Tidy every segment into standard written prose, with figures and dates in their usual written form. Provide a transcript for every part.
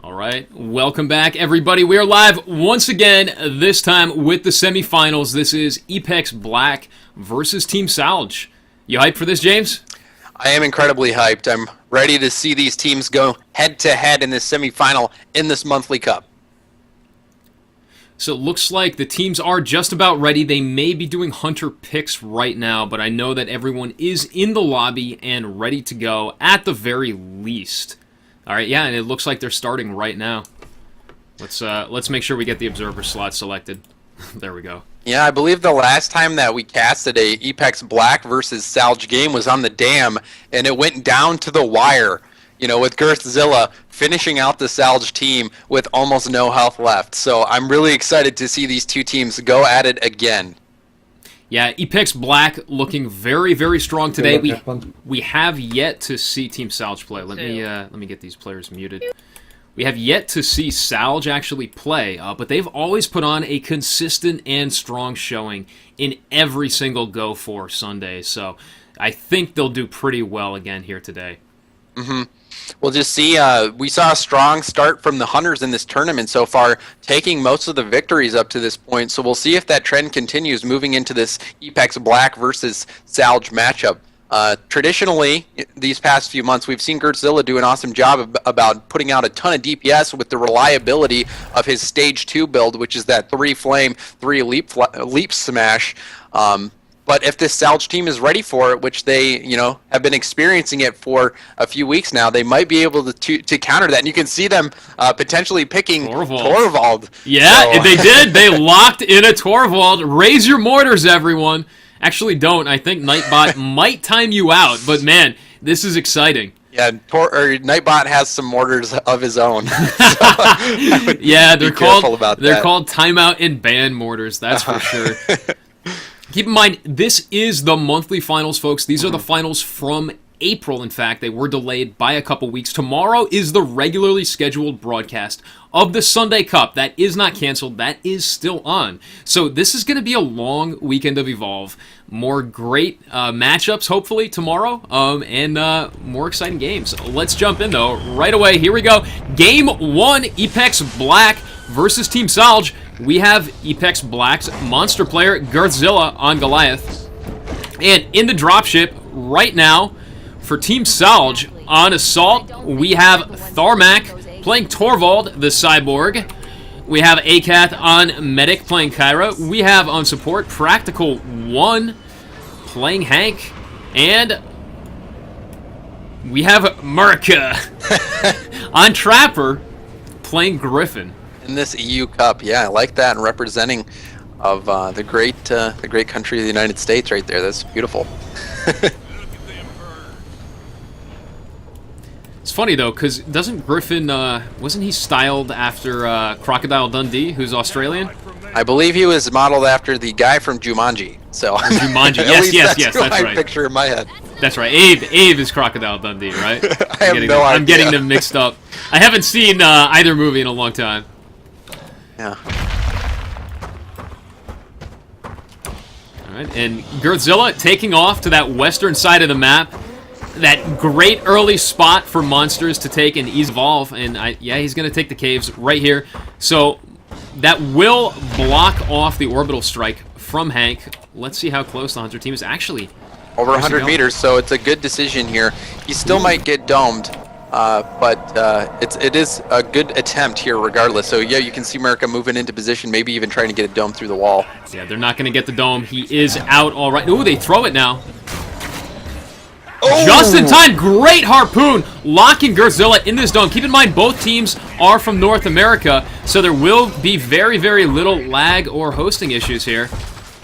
All right, welcome back, everybody. We are live once again, this time with the semifinals. This is Apex Black versus Team Salge. You hyped for this, James? I am incredibly hyped. I'm ready to see these teams go head-to-head in this semifinal in this monthly cup. So it looks like the teams are just about ready. They may be doing hunter picks right now, but I know that everyone is in the lobby and ready to go at the very least. All right, yeah, and it looks like they're starting right now. Let's make sure we get the observer slot selected. There we go. Yeah, I believe the last time that we casted a Apex Black versus Salge game was on the Dam, and it went down to the wire. You know, with Girthzilla finishing out the Salge team with almost no health left. So I'm really excited to see these two teams go at it again. Yeah, Apex Black looking very, very strong today. We have yet to see Team Salge play. Let me get these players muted. We have yet to see Salge actually play, but they've always put on a consistent and strong showing in every single Go4 Sunday. So I think they'll do pretty well again here today. Mm-hmm. We'll just see. We saw a strong start from the Hunters in this tournament so far, taking most of the victories up to this point. So we'll see if that trend continues moving into this Apex Black versus Salge matchup. Traditionally, these past few months, we've seen Girthzilla do an awesome job about putting out a ton of DPS with the reliability of his Stage 2 build, which is that 3 flame, 3 leap smash. But if this Salge team is ready for it, which they, have been experiencing it for a few weeks now, they might be able to counter that. And you can see them potentially picking Torvald. Yeah, so. They did. They locked in a Torvald. Raise your mortars, everyone. Actually, don't. I think Nightbot might time you out. But, man, this is exciting. Yeah, Nightbot has some mortars of his own. Yeah, they're called timeout and ban mortars. That's for sure. Keep in mind, this is the monthly finals, folks. These are the finals from April, in fact. They were delayed by a couple weeks. Tomorrow is the regularly scheduled broadcast of the Sunday Cup. That is not canceled. That is still on. So this is going to be a long weekend of Evolve. More great matchups, hopefully, tomorrow, and more exciting games. Let's jump in, though, right away. Here we go. Game 1, Apex Black versus Team Salge. We have Apex Black's monster player, Girthzilla, on Goliath. And in the dropship right now, for Team Salge, on Assault, we have Tharmak playing Torvald, the Cyborg. We have Akath on Medic playing Kyra. We have on Support Practical 1 playing Hank. And we have Murka on Trapper playing Griffin. In this EU Cup, yeah, I like that, and representing of the great country of the United States right there. That's beautiful. It's funny though, because doesn't Griffin wasn't he styled after Crocodile Dundee, who's Australian? I believe he was modeled after the guy from Jumanji. So Jumanji, yes, that's right. Picture in my head. That's right. Abe is Crocodile Dundee, right? I'm getting them mixed up. I haven't seen either movie in a long time. Yeah. Alright, and Girthzilla taking off to that western side of the map. That great early spot for monsters to take and evolve. And he's going to take the caves right here. So that will block off the orbital strike from Hank. Let's see how close the Hunter team is actually. Over 100 meters, so it's a good decision here. He still might get domed. But it is a good attempt here regardless. So, yeah, you can see America moving into position, maybe even trying to get a dome through the wall. Yeah, they're not going to get the dome. He is out all right. Ooh, they throw it now. Oh! Just in time. Great harpoon. Locking Girthzilla in this dome. Keep in mind, both teams are from North America, so there will be very, very little lag or hosting issues here.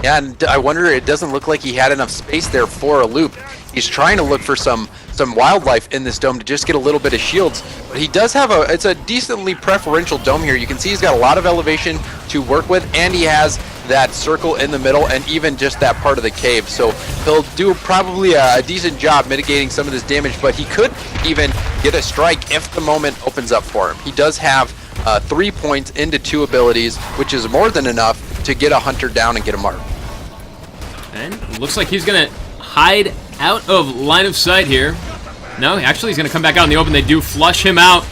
Yeah, and I wonder, it doesn't look like he had enough space there for a loop. He's trying to look for some wildlife in this dome to just get a little bit of shields. But he does have it's a decently preferential dome here. You can see he's got a lot of elevation to work with, and he has that circle in the middle and even just that part of the cave. So he'll do probably a decent job mitigating some of this damage, but he could even get a strike if the moment opens up for him. He does have 3 points into 2 abilities, which is more than enough to get a Hunter down and get a mark. And it looks like he's going to hide out of line of sight here. No, actually he's going to come back out in the open. They do flush him out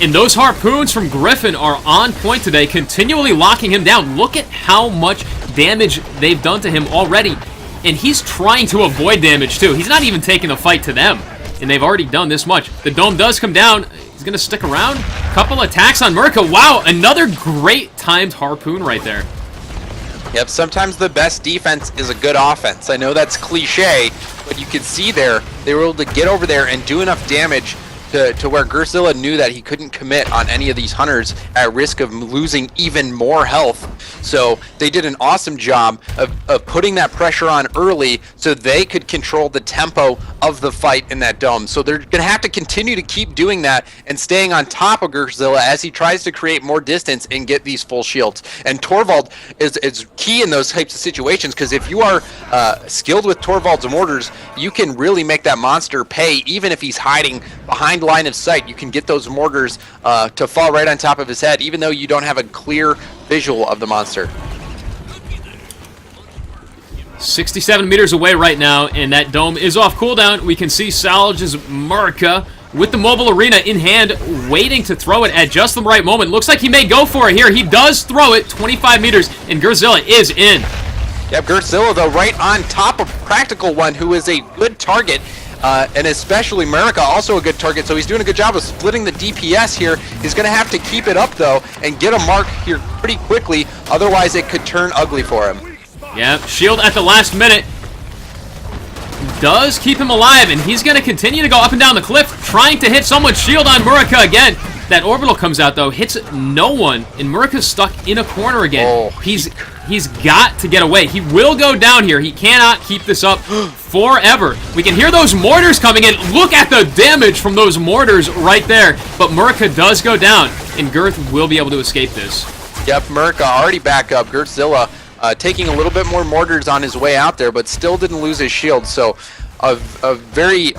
And those harpoons from Griffin are on point today, continually locking him down. Look at how much damage they've done to him already. And he's trying to avoid damage, too. He's not even taking the fight to them. And they've already done this much. The dome does come down. He's going to stick around. Couple attacks on Murka. Wow, another great timed harpoon right there. Yep, sometimes the best defense is a good offense. I know that's cliche, but you can see there, they were able to get over there and do enough damage to where Godzilla knew that he couldn't commit on any of these hunters at risk of losing even more health. So they did an awesome job of putting that pressure on early so they could control the tempo of the fight in that dome. So they're going to have to continue to keep doing that and staying on top of Godzilla as he tries to create more distance and get these full shields. And Torvald is key in those types of situations, because if you are skilled with Torvald's mortars, you can really make that monster pay even if he's hiding behind line of sight. You can get those mortars to fall right on top of his head, even though you don't have a clear visual of the monster. 67 meters away right now, and that dome is off cooldown. We can see Salage's Murka with the mobile arena in hand, waiting to throw it at just the right moment. Looks like he may go for it here. He does throw it 25 meters, and Godzilla is in. Yep, Godzilla, though, right on top of Practical One, who is a good target. And especially Murka, also a good target, so he's doing a good job of splitting the DPS here. He's going to have to keep it up, though, and get a mark here pretty quickly, otherwise it could turn ugly for him. Yeah, shield at the last minute does keep him alive, and he's going to continue to go up and down the cliff, trying to hit someone's shield on Murka again. That orbital comes out, though, hits no one, and Murka's stuck in a corner again. Oh, He's got to get away. He will go down here. He cannot keep this up forever. We can hear those mortars coming in. Look at the damage from those mortars right there. But Murka does go down, and Girth will be able to escape this. Yep, Murka already back up. Godzilla taking a little bit more mortars on his way out there, but still didn't lose his shield. So a very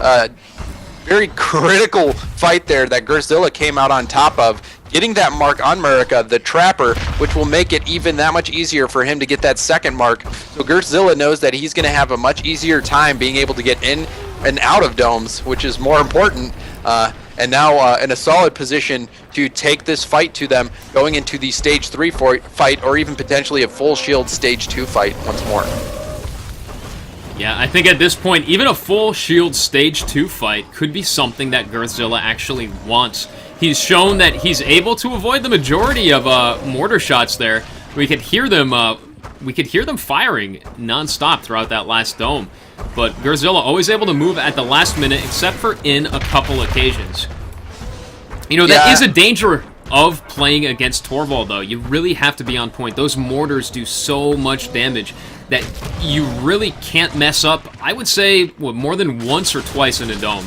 critical fight there that Godzilla came out on top of, getting that mark on Murka, the Trapper, which will make it even that much easier for him to get that second mark. So Godzilla knows that he's going to have a much easier time being able to get in and out of domes, which is more important, and now in a solid position to take this fight to them, going into the Stage 3 fight, or even potentially a full shield Stage 2 fight once more. Yeah, I think at this point, even a full shield Stage 2 fight could be something that Godzilla actually wants. He's shown that he's able to avoid the majority of mortar shots there. We could hear them firing non-stop throughout that last dome. But Godzilla always able to move at the last minute, except for in a couple occasions. You know, that is a danger of playing against Torvald, though. You really have to be on point. Those mortars do so much damage that you really can't mess up, I would say, more than once or twice in a dome.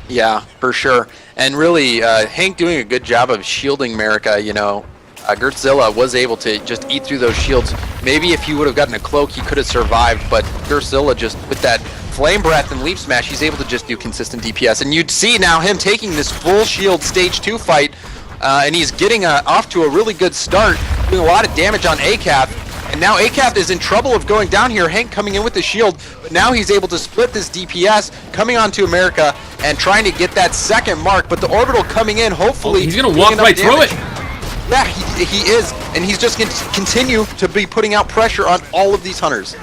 Yeah, for sure. And really, Hank doing a good job of shielding Murka, you know. Godzilla was able to just eat through those shields. Maybe if he would have gotten a cloak, he could have survived, but Godzilla just, with that Flame Breath and Leap Smash, he's able to just do consistent DPS. And you'd see now him taking this full shield Stage 2 fight, and he's getting off to a really good start, doing a lot of damage on ACAP. And now ACAP is in trouble of going down here. Hank coming in with the shield, but now he's able to split this DPS, coming onto Murka and trying to get that second mark. But the orbital coming in, hopefully... he's going to walk right through it. Yeah, he is, and he's just going to continue to be putting out pressure on all of these hunters.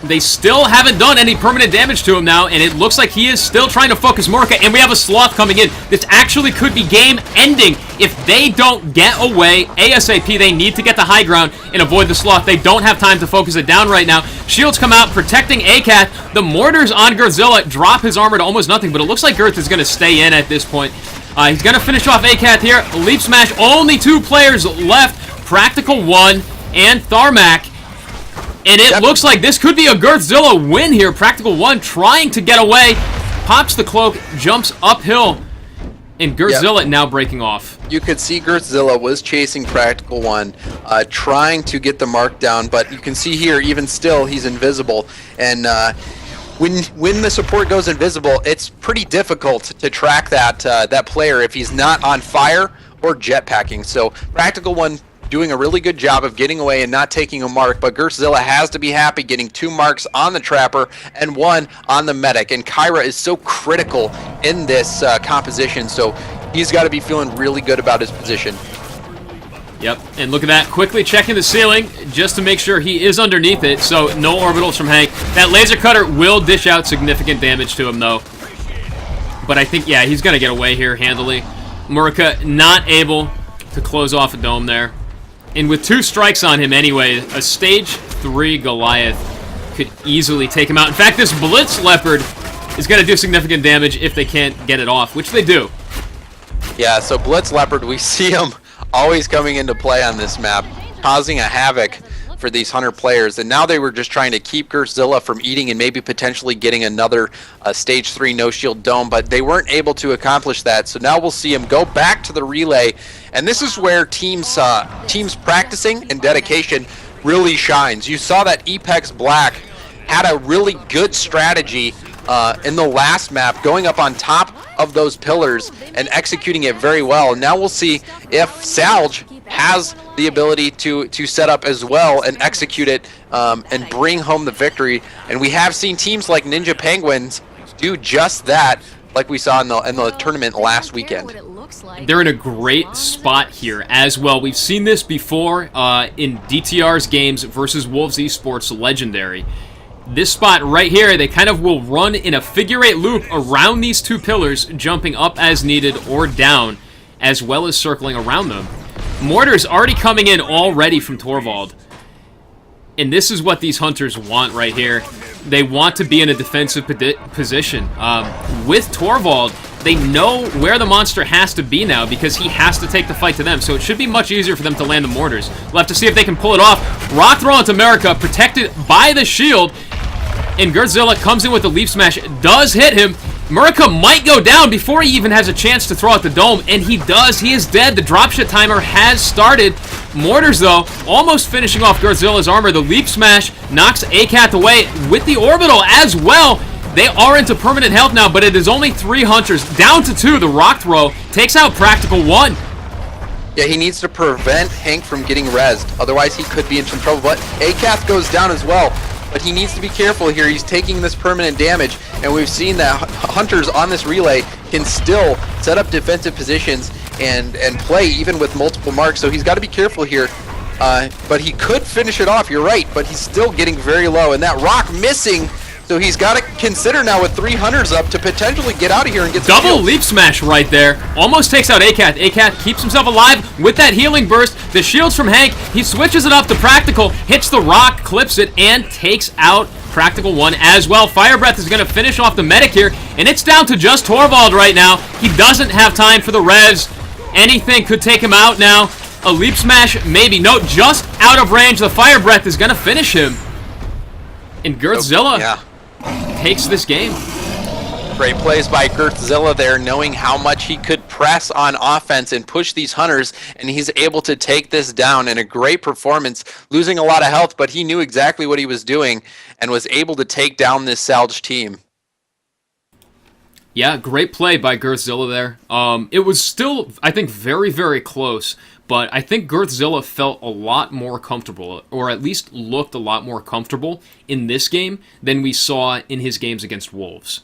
They still haven't done any permanent damage to him now, and it looks like he is still trying to focus Murka, and we have a Sloth coming in. This actually could be game-ending if they don't get away ASAP. They need to get the high ground and avoid the Sloth. They don't have time to focus it down right now. Shields come out, protecting ACAT. The mortars on Godzilla drop his armor to almost nothing, but it looks like Girth is going to stay in at this point. He's going to finish off ACAT here. Leap Smash, only 2 players left. Practical One and Tharmac. And it looks like this could be a Godzilla win here. Practical One trying to get away. Pops the cloak, jumps uphill. And Godzilla now breaking off. You could see Godzilla was chasing Practical One, trying to get the mark down. But you can see here, even still, he's invisible. And when the support goes invisible, it's pretty difficult to track that player if he's not on fire or jetpacking. So Practical One doing a really good job of getting away and not taking a mark, but Gertzilla has to be happy getting 2 marks on the Trapper and 1 on the Medic. And Kyra is so critical in this composition, so he's got to be feeling really good about his position. Yep, and look at that, quickly checking the ceiling just to make sure he is underneath it, so no orbitals from Hank. That laser cutter will dish out significant damage to him, though. But I think, yeah, he's going to get away here handily. Murica not able to close off a dome there. And with 2 strikes on him anyway, a stage 3 Goliath could easily take him out. In fact, this Blitz Leopard is going to do significant damage if they can't get it off, which they do. Yeah, so Blitz Leopard, we see him always coming into play on this map, causing a havoc for these Hunter players. And now they were just trying to keep Gertzilla from eating and maybe potentially getting another stage 3 no-shield dome, but they weren't able to accomplish that. So now we'll see him go back to the relay, and this is where teams practicing and dedication really shines. You saw that Apex Black had a really good strategy in the last map, going up on top of those pillars and executing it very well. Now we'll see if Salge has the ability to set up as well and execute it and bring home the victory. And we have seen teams like Ninja Penguins do just that, like we saw in the tournament last weekend. They're in a great spot here as well. We've seen this before in DTR's games versus Wolves Esports Legendary. This spot right here, they kind of will run in a figure-8 loop around these 2 pillars, jumping up as needed or down, as well as circling around them. Mortar's already coming in already from Torvald. And this is what these Hunters want right here. They want to be in a defensive position. With Torvald, they know where the monster has to be now because he has to take the fight to them. So it should be much easier for them to land the mortars. We'll have to see if they can pull it off. Rock throw onto America, protected by the shield. And Gertzilla comes in with the Leaf Smash. Does hit him. Murica might go down before he even has a chance to throw out the dome. And he does. He is dead. The dropshot timer has started. Mortars, though, almost finishing off Gertzilla's armor. The Leap Smash knocks ACAT away with the orbital as well. They are into permanent health now, but it is only 3 Hunters. Down to 2. The rock throw takes out Practical 1. Yeah, he needs to prevent Hank from getting rezzed. Otherwise, he could be in some trouble. But ACAT goes down as well. But he needs to be careful here. He's taking this permanent damage, and we've seen that Hunters on this relay can still set up defensive positions and play even with multiple marks, so he's got to be careful here. But he could finish it off, you're right, but he's still getting very low, and that rock missing, so he's got to consider now with 3 Hunters up to potentially get out of here and get some double shields. Leap Smash right there. Almost takes out ACAT. ACAT keeps himself alive with that healing burst. The shields from Hank. He switches it up to Practical, hits the rock, clips it, and takes out Practical 1 as well. Fire Breath is going to finish off the medic here, and it's down to just Torvald right now. He doesn't have time for the res. Anything could take him out now. A Leap Smash, maybe. No, just out of range. The Fire Breath is going to finish him. And Gertzilla takes this game. Great plays by Gertzilla there, knowing how much he could press on offense and push these Hunters, and he's able to take this down in a great performance, losing a lot of health, but he knew exactly what he was doing and was able to take down this Salge team. Yeah, great play by Gertzilla there. It was still, I think, very, very close, but I think Gertzilla felt a lot more comfortable, or at least looked a lot more comfortable in this game than we saw in his games against Wolves.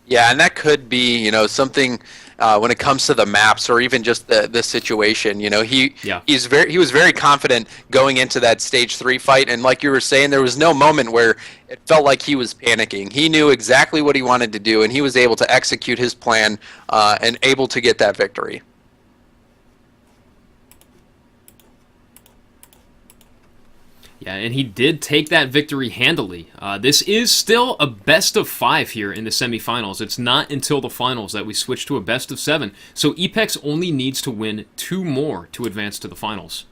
Yeah, and that could be, something when it comes to the maps or even just the situation. He was very confident going into that stage 3 fight, and like you were saying, there was no moment where it felt like he was panicking. He knew exactly what he wanted to do, and he was able to execute his plan and able to get that victory. Yeah, and he did take that victory handily. This is still a best of 5 here in the semifinals. It's not until the finals that we switch to a best of 7. So Epex only needs to win 2 more to advance to the finals.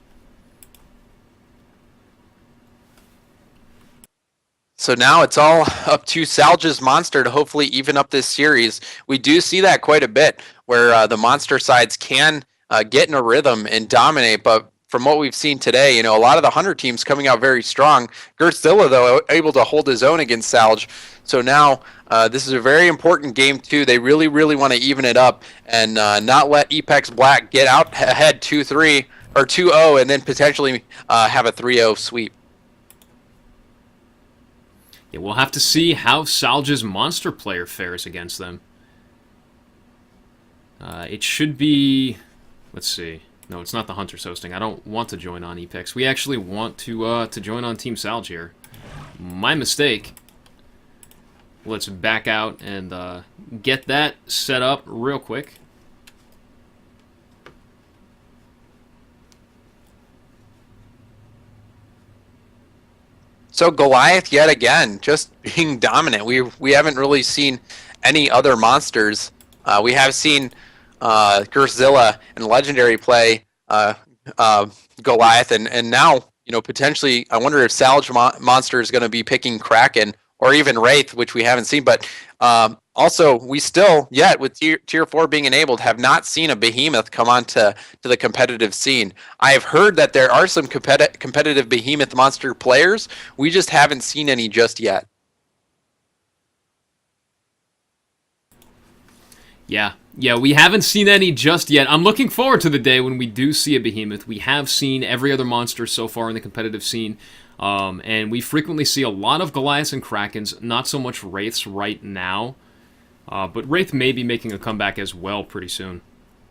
So now it's all up to Salge's Monster to hopefully even up this series. We do see that quite a bit, where the Monster sides can get in a rhythm and dominate, but from what we've seen today, a lot of the Hunter teams coming out very strong. Gertzilla, though, able to hold his own against Salge. So now this is a very important game, too. They really, really want to even it up and not let Apex Black get out ahead 2-3 or 2-0, and then potentially have a 3-0 sweep. Yeah, we'll have to see how Salge's monster player fares against them. It should be... Let's see. No, it's not the Hunters hosting. I don't want to join on Epex. We actually want to join on Team Salge here. My mistake. Let's back out and get that set up real quick. So Goliath yet again, just being dominant. We haven't really seen any other monsters. We have seen Gerzilla and Legendary play Goliath, and now potentially I wonder if Salge Monster is going to be picking Kraken or even Wraith, which we haven't seen. But also, we still yet with tier 4 being enabled have not seen a Behemoth come on to the competitive scene. I have heard that there are some competitive Behemoth monster players. We just haven't seen any just yet. Yeah, we haven't seen any just yet. I'm looking forward to the day when we do see a Behemoth. We have seen every other monster so far in the competitive scene, and we frequently see a lot of Goliaths and Krakens, not so much Wraiths right now, but Wraith may be making a comeback as well pretty soon.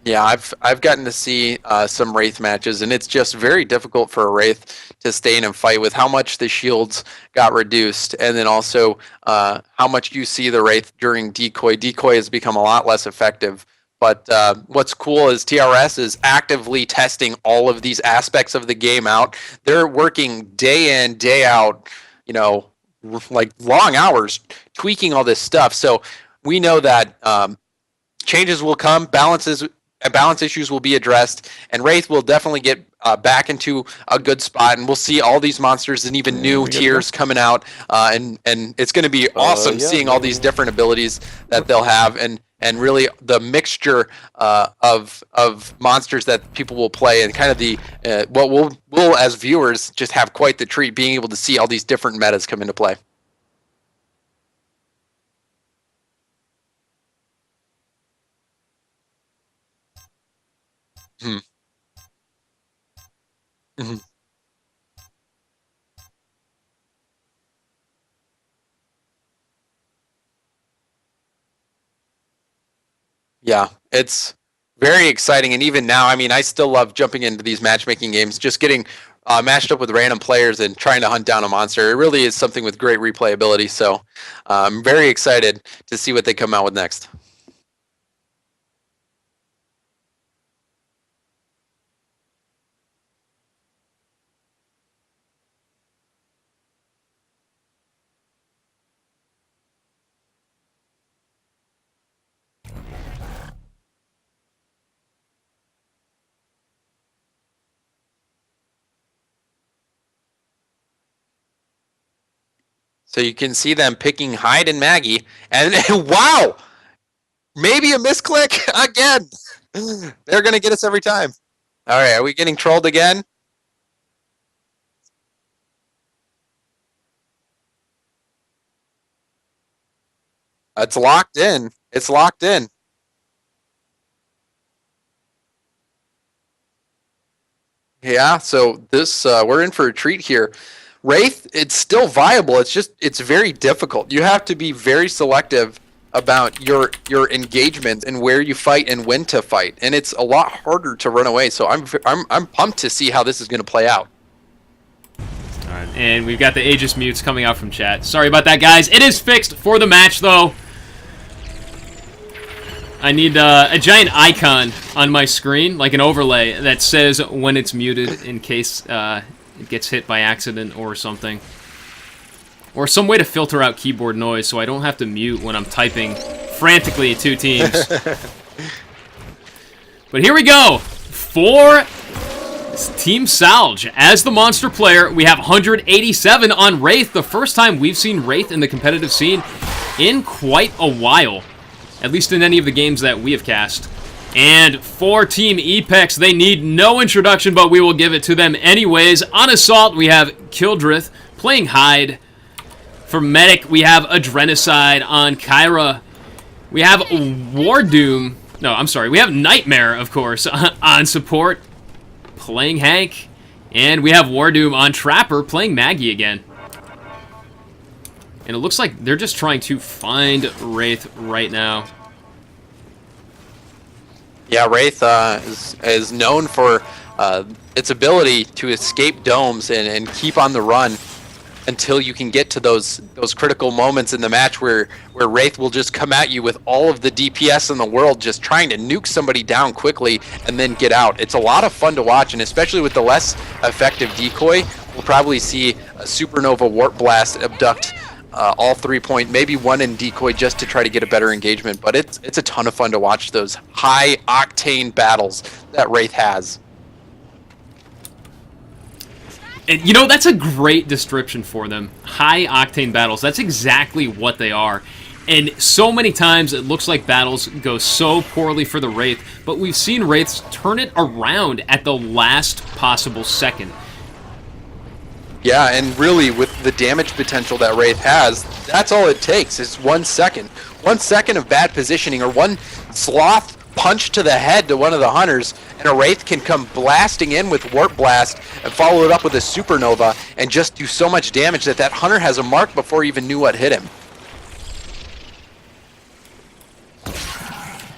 Yeah, I've gotten to see some Wraith matches, and it's just very difficult for a Wraith to stay in and fight with how much the shields got reduced, and then also how much you see the Wraith during decoy. Decoy has become a lot less effective. But what's cool is TRS is actively testing all of these aspects of the game out. They're working day in, day out, like long hours, tweaking all this stuff. So we know that changes will come, balance issues will be addressed, and Wraith will definitely get back into a good spot, and we'll see all these monsters and even new tiers coming out, and it's going to be awesome seeing all these different abilities that they'll have, and really the mixture of monsters that people will play, and kind of the what we'll as viewers just have quite the treat being able to see all these different metas come into play. Hmm. Mm-hmm. Yeah, it's very exciting, and even now, I mean, I still love jumping into these matchmaking games, just getting matched up with random players and trying to hunt down a monster. It really is something with great replayability, so I'm very excited to see what they come out with next. So you can see them picking Hyde and Maggie, and wow, maybe a misclick again. They're gonna get us every time. All right, are we getting trolled again? It's locked in. It's locked in. Yeah, so this we're in for a treat here. Wraith, it's still viable. It's very difficult. You have to be very selective about your engagement and where you fight and when to fight, and it's a lot harder to run away. So I'm pumped to see how this is going to play out. All right, and we've got the Aegis mutes coming out from chat. Sorry about that, guys. It is fixed for the match, though. I need a giant icon on my screen, like an overlay, that says when it's muted in case it gets hit by accident or something. Or some way to filter out keyboard noise so I don't have to mute when I'm typing frantically at two teams. But here we go. For Team Salge. As the monster player, we have 187 on Wraith. The first time we've seen Wraith in the competitive scene in quite a while. At least in any of the games that we have cast. And for Team Epex, they need no introduction, but we will give it to them anyways. On Assault, we have Kildrith playing Hyde. For Medic, we have Adrenocide. On Kyra, we have War Doom. No, I'm sorry. We have Nightmare, of course, on Support. playing Hank. And we have Wardoom on Trapper playing Maggie again. And it looks like they're just trying to find Wraith right now. Yeah, Wraith is known for its ability to escape domes and keep on the run until you can get to those critical moments in the match where Wraith will just come at you with all of the DPS in the world, just trying to nuke somebody down quickly and then get out. It's a lot of fun to watch, and especially with the less effective decoy, we'll probably see a Supernova Warp Blast abduct all 3-point, maybe one in decoy just to try to get a better engagement. But it's a ton of fun to watch those high octane battles that Wraith has. And, you know, that's a great description for them. High octane battles. That's exactly what they are. And so many times it looks like battles go so poorly for the Wraith, but we've seen Wraiths turn it around at the last possible second. Yeah, and really with the damage potential that Wraith has, that's all it takes is 1 second. 1 second of bad positioning or one sloth punch to the head to one of the hunters, and a Wraith can come blasting in with Warp Blast and follow it up with a Supernova and just do so much damage that that hunter has a mark before he even knew what hit him.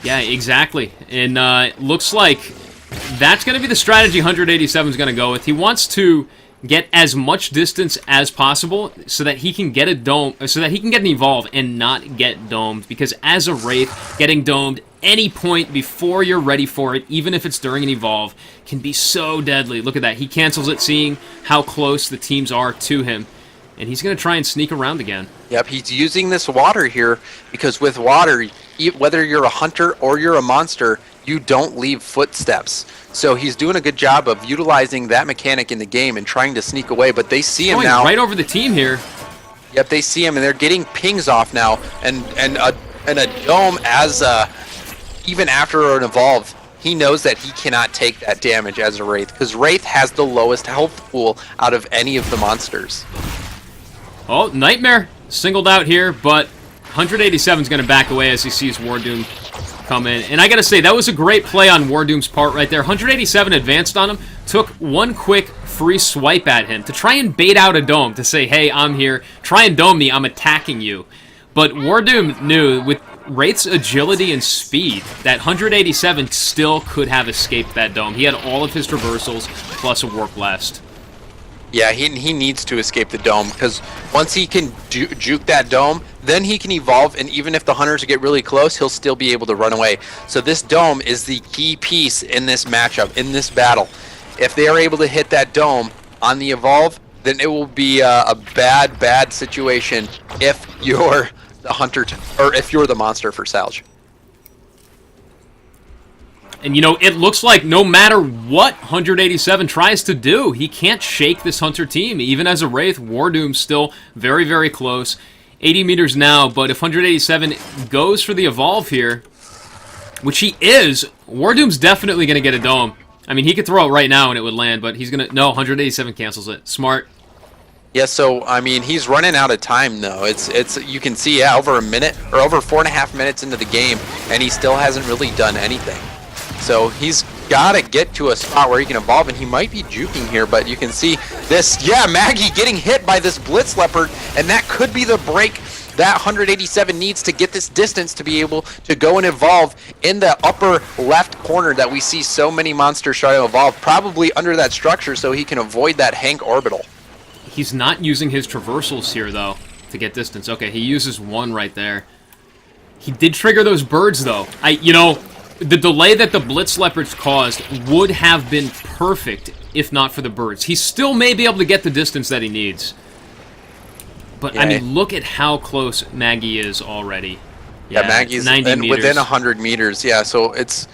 Yeah, exactly. And looks like that's going to be the strategy 187 is going to go with. He wants to get as much distance as possible so that he can get a dome, so that he can get an evolve and not get domed. Because as a Wraith, getting domed any point before you're ready for it, even if it's during an evolve, can be so deadly. Look at that. He cancels it, seeing how close the teams are to him. And he's going to try and sneak around again. Yep, he's using this water here because with water, whether you're a hunter or you're a monster, you don't leave footsteps. So he's doing a good job of utilizing that mechanic in the game and trying to sneak away, but they see him now. Right over the team here. Yep, they see him and they're getting pings off now, and a dome as even after an evolve, he knows that he cannot take that damage as a Wraith because Wraith has the lowest health pool out of any of the monsters. Oh, Nightmare singled out here, but 187 is going to back away as he sees Wardoom come in. And I got to say, that was a great play on Wardoom's part right there. 187 advanced on him, took one quick free swipe at him to try and bait out a dome, to say, hey, I'm here, try and dome me, I'm attacking you. But Wardoom knew, with Wraith's agility and speed, that 187 still could have escaped that dome. He had all of his traversals, plus a Warp Blast. Yeah, he needs to escape the dome, because once he can juke that dome, then he can evolve, and even if the hunters get really close, he'll still be able to run away. So this dome is the key piece in this matchup, in this battle. If they are able to hit that dome on the evolve, then it will be a bad situation if you're the hunter, or if you're the monster for Salge. And, you know, it looks like no matter what 187 tries to do, he can't shake this Hunter team. Even as a Wraith, Wardoom's still very, very close. 80 meters now, but if 187 goes for the evolve here, which he is, Wardoom's definitely going to get a dome. I mean, he could throw it right now and it would land, but he's going to... No, 187 cancels it. Smart. Yeah, so, I mean, he's running out of time, though. It's you can see, yeah, over a minute, or over 4.5 minutes into the game, and he still hasn't really done anything. So he's got to get to a spot where he can evolve, and he might be juking here, but you can see this. Yeah, Maggie getting hit by this Blitz Leopard, and that could be the break that 187 needs to get this distance to be able to go and evolve in the upper left corner that we see so many monsters try to evolve, probably under that structure so he can avoid that Hank orbital. He's not using his traversals here, though, to get distance. Okay, he uses one right there. He did trigger those birds, though. You know... The delay that the Blitz Leopards caused would have been perfect if not for the birds. He still may be able to get the distance that he needs. But, yeah. I mean, look at how close Maggie is already. Yeah, Maggie's within 100 meters. Yeah, so it's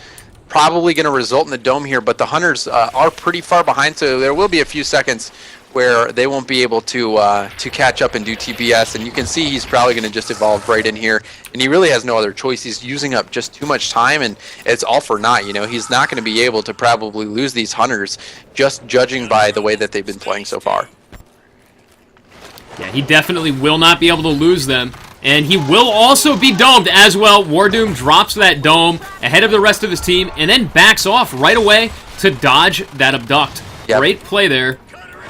probably going to result in the dome here, but the hunters are pretty far behind, so there will be a few seconds where they won't be able to catch up and do TPS, and you can see he's probably going to just evolve right in here, and he really has no other choice. He's using up just too much time, and it's all for naught. You know, he's not going to be able to probably lose these hunters, just judging by the way that they've been playing so far. Yeah, he definitely will not be able to lose them, And he will also be domed as well. Wardoom drops that dome ahead of the rest of his team and then backs off right away to dodge that abduct. Yep. Great play there.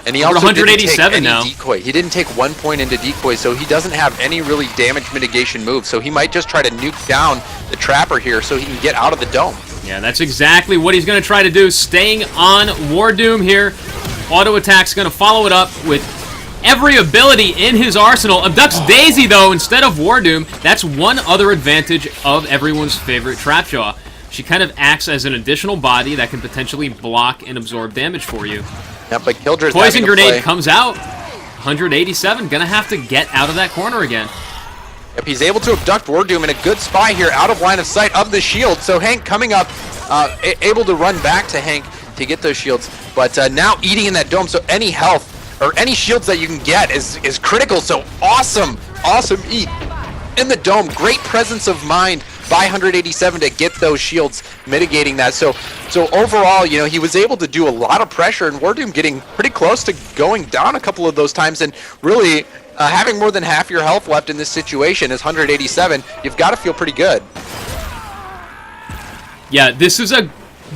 And he also 187 didn't take now. any decoy. He didn't take 1 point into decoy, so he doesn't have any really damage mitigation moves. So he might just try to nuke down the trapper here so he can get out of the dome. Yeah, that's exactly what he's going to try to do. Staying on Wardoom here. Auto attack's going to follow it up with every ability in his arsenal. Abducts Daisy, though, instead of Wardoom. That's one other advantage of everyone's favorite Trapjaw. She kind of acts as an additional body that can potentially block and absorb damage for you. Yeah, but Kildred's Poison Grenade comes out. 187, gonna have to get out of that corner again. Yep, he's able to abduct Wardoom in a good spot here, out of line of sight of the shield. So Hank coming up, able to run back to Hank to get those shields. But now eating in that dome, so any health or any shields that you can get is critical. So awesome eat in the dome. Great presence of mind by 187 to get those shields, mitigating that. So overall, you know, he was able to do a lot of pressure, and Wardoom getting pretty close to going down a couple of those times, and really having more than half your health left in this situation is 187. You've got to feel pretty good. Yeah, this is a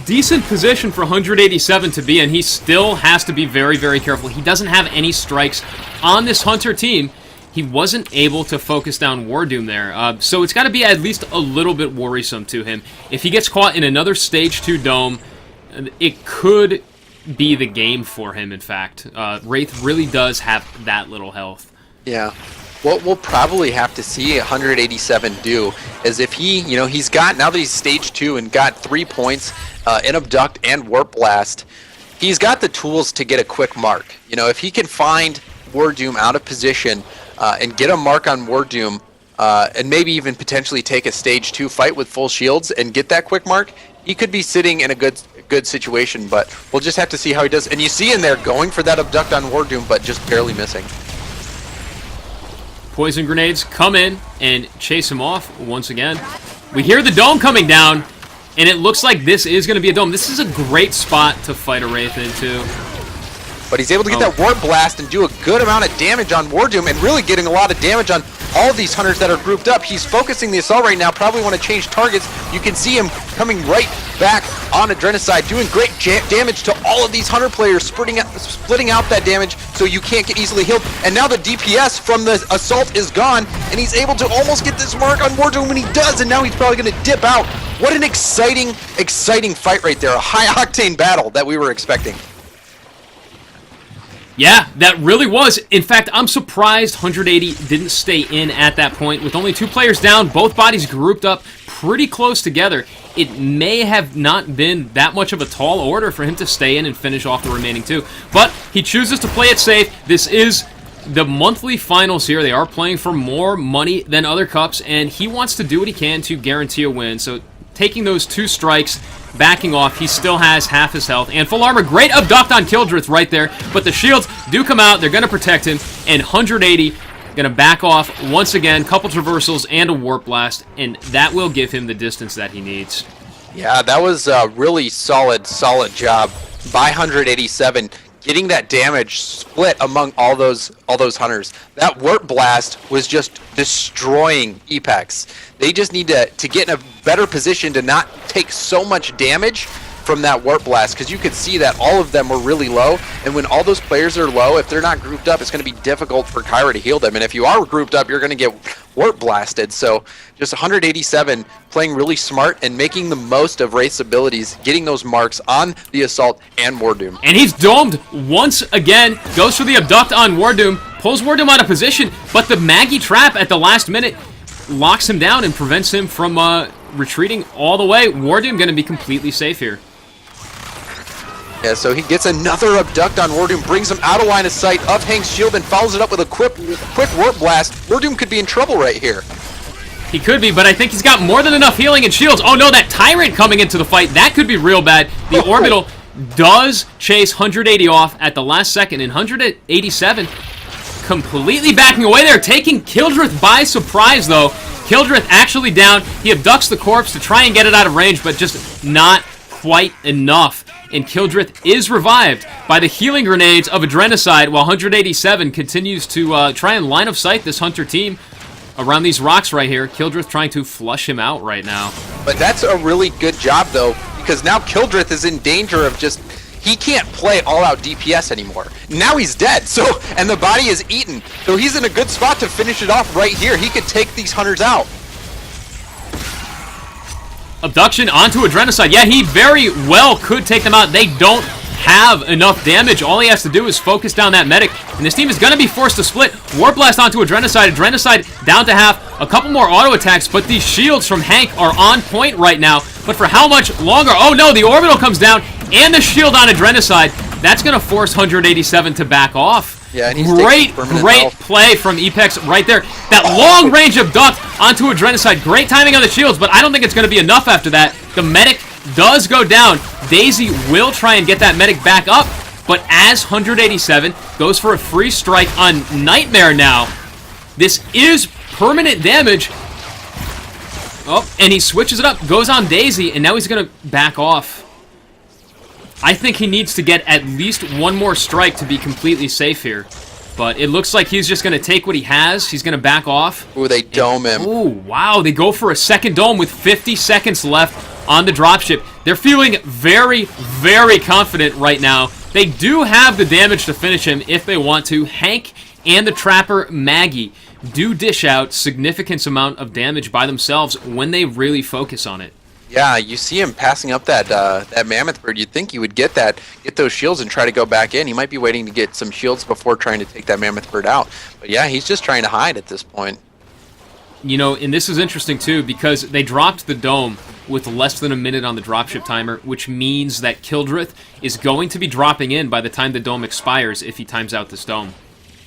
decent position for 187 to be in. He still has to be very, very careful. He doesn't have any strikes on this Hunter team. He wasn't able to focus down Wardoom there. So it's got to be at least a little bit worrisome to him. If he gets caught in another Stage 2 dome, it could be the game for him, in fact. Wraith really does have that little health. Yeah. What we'll probably have to see 187 do is if he, you know, he's got, now that he's Stage 2 and got 3 points in Abduct and Warp Blast, he's got the tools to get a quick mark. You know, if he can find Wardoom out of position, and get a mark on Wardoom, and maybe even potentially take a Stage 2 fight with full shields and get that quick mark, he could be sitting in a good situation, but we'll just have to see how he does. And you see in there going for that abduct on Wardoom, but just barely missing. Poison grenades come in and chase him off once again. We hear the dome coming down, and it looks like this is going to be a dome. This is a great spot to fight a Wraith into. But he's able to get that Warp Blast and do a good amount of damage on Wardoom, and really getting a lot of damage on all of these Hunters that are grouped up. He's focusing the assault right now, probably want to change targets. You can see him coming right back on Adrenicide, doing great damage to all of these Hunter players, splitting out that damage so you can't get easily healed. And now the DPS from the assault is gone, and he's able to almost get this mark on Wardoom when he does, and now he's probably going to dip out. What an exciting fight right there. A high-octane battle that we were expecting. Yeah, that really was. In fact, I'm surprised 180 didn't stay in at that point. With only 2 players down, both bodies grouped up pretty close together. It may have not been that much of a tall order for him to stay in and finish off the remaining 2. But he chooses to play it safe. This is the monthly finals here. They are playing for more money than other cups, and he wants to do what he can to guarantee a win. So taking those 2 strikes, backing off, he still has half his health and full armor. Great abduct on Kildrith right there, but the shields do come out. They're going to protect him, and 180 going to back off once again. Couple traversals and a Warp Blast, and that will give him the distance that he needs. Yeah, that was a really solid job by 187. Getting that damage split among all those Hunters. That Warp Blast was just destroying Epex. They just need to get in a better position to not take so much damage from that Warp Blast, because you could see that all of them were really low, and when all those players are low, if they're not grouped up, it's going to be difficult for Kyra to heal them, and if you are grouped up, you're going to get Warp Blasted. So just 187 playing really smart and making the most of Wraith's abilities, getting those marks on the Assault and Wardoom. And he's domed once again, goes for the abduct on Wardoom, pulls Wardoom out of position, but the Maggie trap at the last minute locks him down and prevents him from retreating all the way. Wardoom going to be completely safe here. Yeah, so he gets another abduct on Wardoom, brings him out of line of sight of Hank's shield, and follows it up with a quick Warp Blast. Wardoom could be in trouble right here. He could be, but I think he's got more than enough healing and shields. Oh no, that Tyrant coming into the fight, that could be real bad. The Orbital does chase 180 off at the last second, and 187 completely backing away there, taking Kildrith by surprise though. Kildrith actually down. He abducts the corpse to try and get it out of range, but just not quite enough. And Kildrith is revived by the healing grenades of Adrenicide, while 187 continues to try and line of sight this Hunter team around these rocks right here. Kildrith trying to flush him out right now. But that's a really good job, though, because now Kildrith is in danger of just... He can't play all-out DPS anymore. Now he's dead, and the body is eaten. So he's in a good spot to finish it off right here. He could take these hunters out. Abduction onto Adrenocide. Yeah, he very well could take them out. They don't have enough damage. All he has to do is focus down that medic, and this team is going to be forced to split. Warp Blast onto Adrenocide. Adrenocide down to half. A couple more auto attacks, but these shields from Hank are on point right now. But for how much longer? Oh no, the orbital comes down, and the shield on Adrenocide. That's going to force 187 to back off. Yeah, and he's great play from Epex right there. That long range abduct onto Adrenocide. Great timing on the shields, but I don't think it's going to be enough after that. The medic does go down. Daisy will try and get that medic back up, but as 187 goes for a free strike on Nightmare now, this is permanent damage. Oh, and he switches it up, goes on Daisy, and now he's going to back off. I think he needs to get at least one more strike to be completely safe here. But it looks like he's just going to take what he has. He's going to back off. Ooh, they dome him. Ooh, wow. They go for a second dome with 50 seconds left on the dropship. They're feeling very, very confident right now. They do have the damage to finish him if they want to. Hank and the Trapper Maggie do dish out significant amount of damage by themselves when they really focus on it. Yeah, you see him passing up that that Mammoth Bird. You'd think he would get those shields and try to go back in. He might be waiting to get some shields before trying to take that Mammoth Bird out. But yeah, he's just trying to hide at this point. You know, and this is interesting too, because they dropped the dome with less than a minute on the dropship timer, which means that Kildrith is going to be dropping in by the time the dome expires if he times out this dome.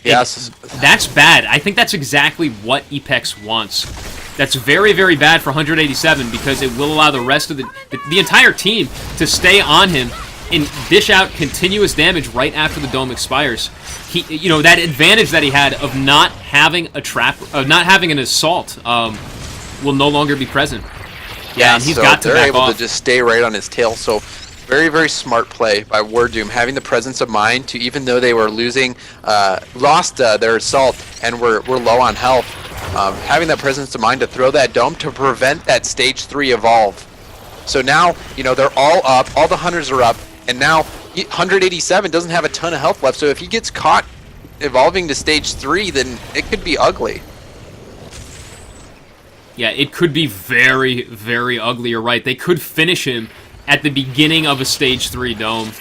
Yes. That's bad. I think that's exactly what Epex wants. That's very, very bad for 187 because it will allow the rest of the entire team to stay on him and dish out continuous damage right after the dome expires. You know, that advantage that he had of not having a trap, of not having an assault, will no longer be present. Yeah, and he's so got to they're back able off. to just stay right on his tail. So very, very smart play by Wardoom, having the presence of mind to, even though they were lost their assault and were low on health, having that presence of mind to throw that dome to prevent that stage 3 evolve. So now, you know, they're all up, all the hunters are up, and now 187 doesn't have a ton of health left, so if he gets caught evolving to stage 3, then it could be ugly. Yeah, it could be very, very ugly, you're right. They could finish him at the beginning of a stage 3 dome.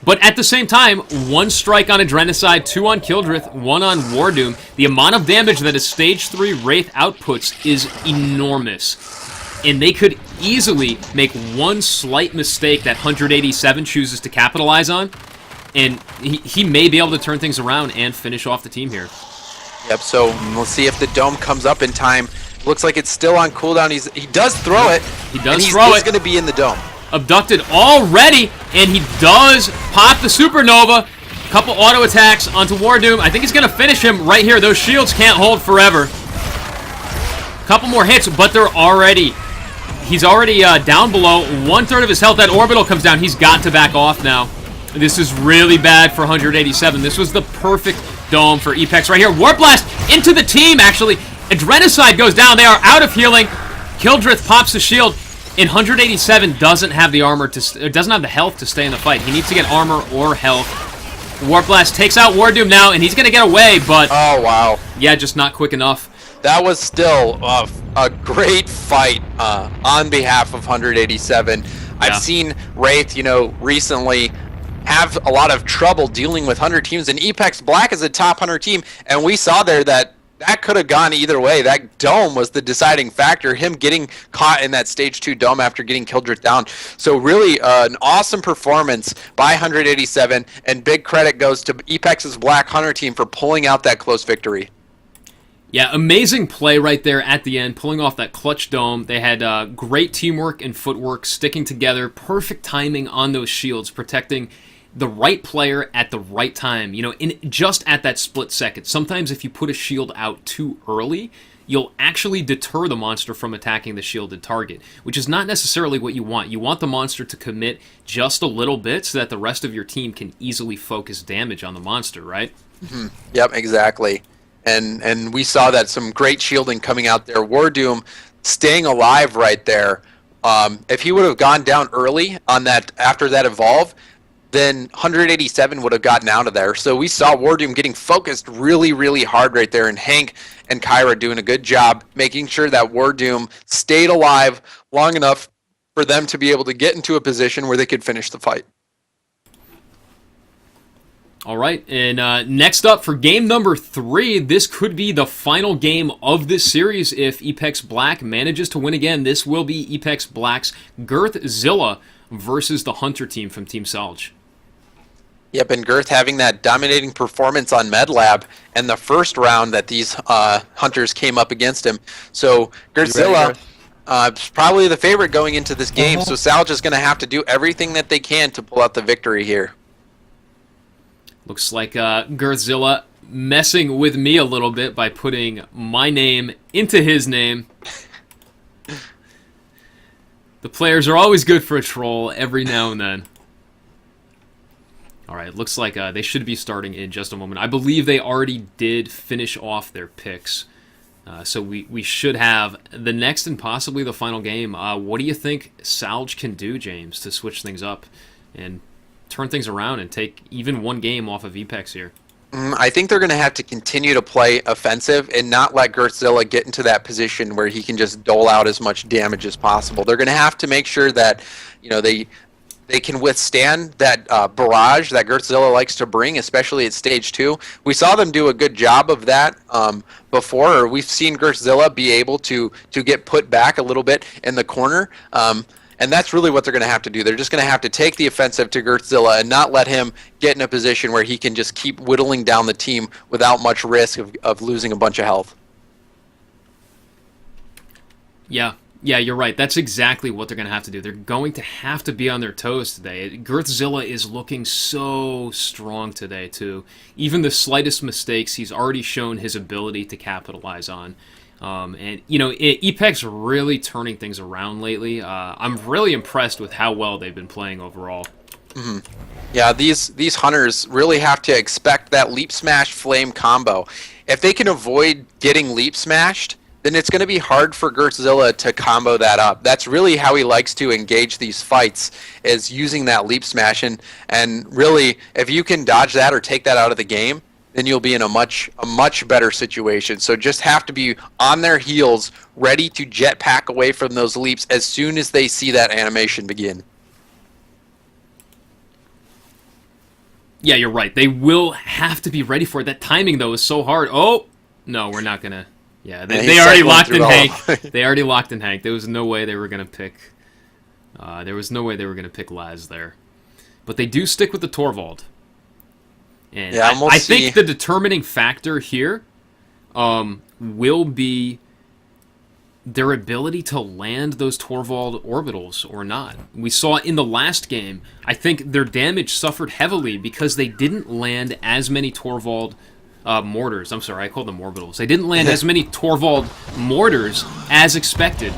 But at the same time, 1 strike on Adrenocide, 2 on Kildrith, 1 on Wardoom. The amount of damage that a stage 3 Wraith outputs is enormous. And they could easily make one slight mistake that 187 chooses to capitalize on, and he may be able to turn things around and finish off the team here. Yep, so we'll see if the dome comes up in time. Looks like it's still on cooldown. He does throw it. He does and throw it. He's going to be in the dome. Abducted already, and he does pop the Supernova. Couple auto attacks onto Wardoom. I think he's going to finish him right here. Those shields can't hold forever. Couple more hits, but he's already down below 1/3 of his health. That orbital comes down. He's got to back off now. This is really bad for 187. This was the perfect dome for Epex right here. Warp Blast into the team, actually. Adrenocide goes down. They are out of healing. Kildrith pops the shield. And 187 doesn't have the armor doesn't have the health to stay in the fight. He needs to get armor or health. Warp Blast takes out Wardoom now, and he's going to get away, but... Oh, wow. Yeah, just not quick enough. That was still a great fight on behalf of 187. Yeah. I've seen Wraith, you know, recently have a lot of trouble dealing with hunter teams, and Epex Black is a top hunter team, and we saw there that could have gone either way. That dome was the deciding factor, him getting caught in that stage 2 dome after getting Kildrith down. So really an awesome performance by 187, and big credit goes to Epex's Black Hunter team for pulling out that close victory. Yeah, amazing play right there at the end, pulling off that clutch dome. They had great teamwork and footwork, sticking together, perfect timing on those shields, protecting the right player at the right time, you know, just at that split second. Sometimes if you put a shield out too early, you'll actually deter the monster from attacking the shielded target, which is not necessarily what you want. You want the monster to commit just a little bit so that the rest of your team can easily focus damage on the monster, right? Mm-hmm. Yep, exactly. and we saw that some great shielding coming out there. Wardoom staying alive right there. If he would have gone down early on that after that evolve, then 187 would have gotten out of there. So we saw Wardoom getting focused really, really hard right there, and Hank and Kyra doing a good job making sure that Wardoom stayed alive long enough for them to be able to get into a position where they could finish the fight. All right, and next up for game number 3, this could be the final game of this series if Epex Black manages to win again. This will be Epex Black's Girthzilla versus the Hunter team from Team Salge. Yep, and Girth having that dominating performance on MedLab and the first round that these Hunters came up against him. So Girthzilla is probably the favorite going into this game, so Salge is going to have to do everything that they can to pull out the victory here. Looks like Girthzilla messing with me a little bit by putting my name into his name. The players are always good for a troll every now and then. Alright, looks like they should be starting in just a moment. I believe they already did finish off their picks. So we should have the next and possibly the final game. What do you think Salge can do, James, to switch things up and turn things around and take even one game off of Epex here? I think they're going to have to continue to play offensive and not let Girthzilla get into that position where he can just dole out as much damage as possible. They're going to have to make sure that they can withstand that barrage that Girthzilla likes to bring, especially at stage 2. We saw them do a good job of that before. We've seen Girthzilla be able to get put back a little bit in the corner. And that's really what they're going to have to do. They're just going to have to take the offensive to Girthzilla and not let him get in a position where he can just keep whittling down the team without much risk of losing a bunch of health. Yeah, you're right. That's exactly what they're going to have to do. They're going to have to be on their toes today. Girthzilla is looking so strong today, too. Even the slightest mistakes, he's already shown his ability to capitalize on. And, Epex really turning things around lately. I'm really impressed with how well they've been playing overall. Mm-hmm. Yeah, these Hunters really have to expect that Leap Smash Flame combo. If they can avoid getting Leap Smashed, then it's going to be hard for Girthzilla to combo that up. That's really how he likes to engage these fights, is using that Leap Smash. And really, if you can dodge that or take that out of the game, then you'll be in a much better situation. So just have to be on their heels, ready to jetpack away from those leaps as soon as they see that animation begin. Yeah, you're right. They will have to be ready for it. That timing, though, is so hard. Oh, no, we're not going to. Yeah, they already locked in Hank. They already locked in Hank. There was no way they were going to pick. Pick Laz there. But they do stick with the Torvald. And yeah, I think the determining factor here will be their ability to land those Torvald orbitals or not. We saw in the last game, I think their damage suffered heavily because they didn't land as many Torvald mortars. I'm sorry, I called them orbitals. They didn't land as many Torvald mortars as expected.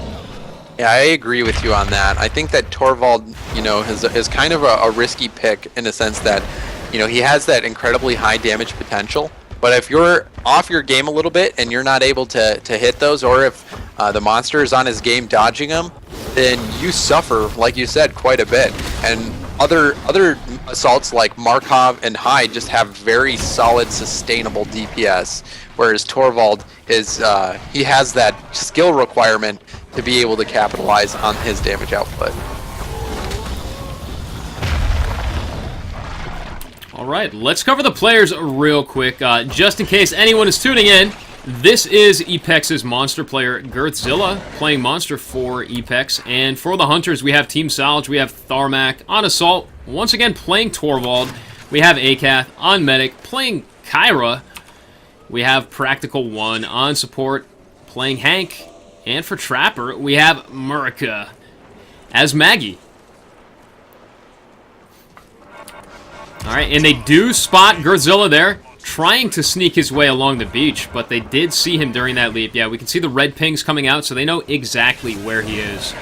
Yeah, I agree with you on that. I think that Torvald, is kind of a risky pick in the sense that he has that incredibly high damage potential, but if you're off your game a little bit and you're not able to hit those, or if the monster is on his game dodging them, then you suffer, like you said, quite a bit. And other assaults like Markov and Hyde just have very solid, sustainable DPS, whereas Torvald he has that skill requirement to be able to capitalize on his damage output. All right, let's cover the players real quick. Just in case anyone is tuning in, this is Epex's monster player, Girthzilla, playing monster for Epex. And for the Hunters, we have Team Salge, we have Tharmac on Assault, once again playing Torvald. We have Akath on Medic, playing Kyra. We have Practical One on Support, playing Hank. And for Trapper, we have Murica as Maggie. Alright, and they do spot Girthzilla there, trying to sneak his way along the beach, but they did see him during that leap. Yeah, we can see the red pings coming out, so they know exactly where he is.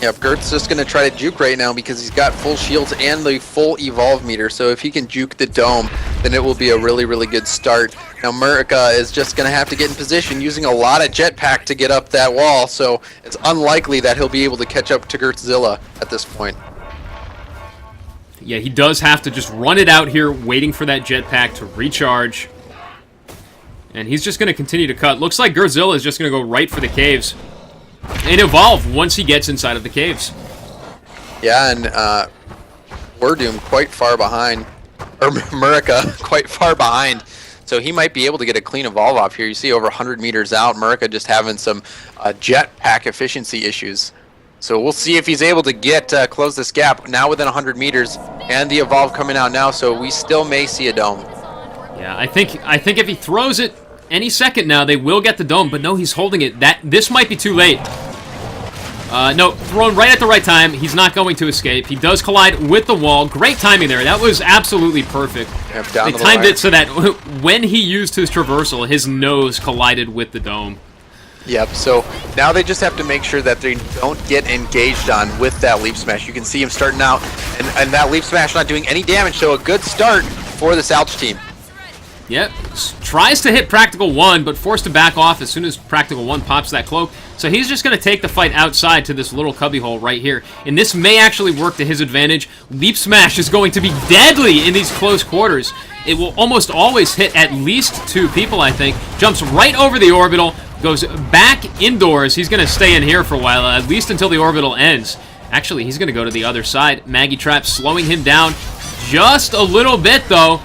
Yep, Girth's just going to try to juke right now because he's got full shields and the full evolve meter. So if he can juke the dome, then it will be a really, really good start. Now Murica is just going to have to get in position using a lot of jetpack to get up that wall. So it's unlikely that he'll be able to catch up to Girthzilla at this point. Yeah, he does have to just run it out here, waiting for that jetpack to recharge. And he's just going to continue to cut. Looks like Girthzilla is just going to go right for the caves. And evolve once he gets inside of the caves. Yeah, and Wardoom quite far behind. Or Murica quite far behind. So he might be able to get a clean evolve off here. You see over 100 meters out, Murica just having some jetpack efficiency issues. So we'll see if he's able to get close this gap now within 100 meters, and the evolve coming out now. So we still may see a dome. Yeah, I think if he throws it any second now, they will get the dome. But no, he's holding it. This might be too late. No, thrown right at the right time. He's not going to escape. He does collide with the wall. Great timing there. That was absolutely perfect. Yep, they timed it so that when he used his traversal, his nose collided with the dome. Yep, so now they just have to make sure that they don't get engaged on with that leap smash. You can see him starting out, and that leap smash not doing any damage, so a good start for the Salch team. Yep, tries to hit Practical 1, but forced to back off as soon as Practical 1 pops that cloak. So he's just going to take the fight outside to this little cubbyhole right here. And this may actually work to his advantage. Leap Smash is going to be deadly in these close quarters. It will almost always hit at least 2 people, I think. Jumps right over the orbital, goes back indoors. He's going to stay in here for a while, at least until the orbital ends. Actually, he's going to go to the other side. Maggie Trap slowing him down just a little bit, though.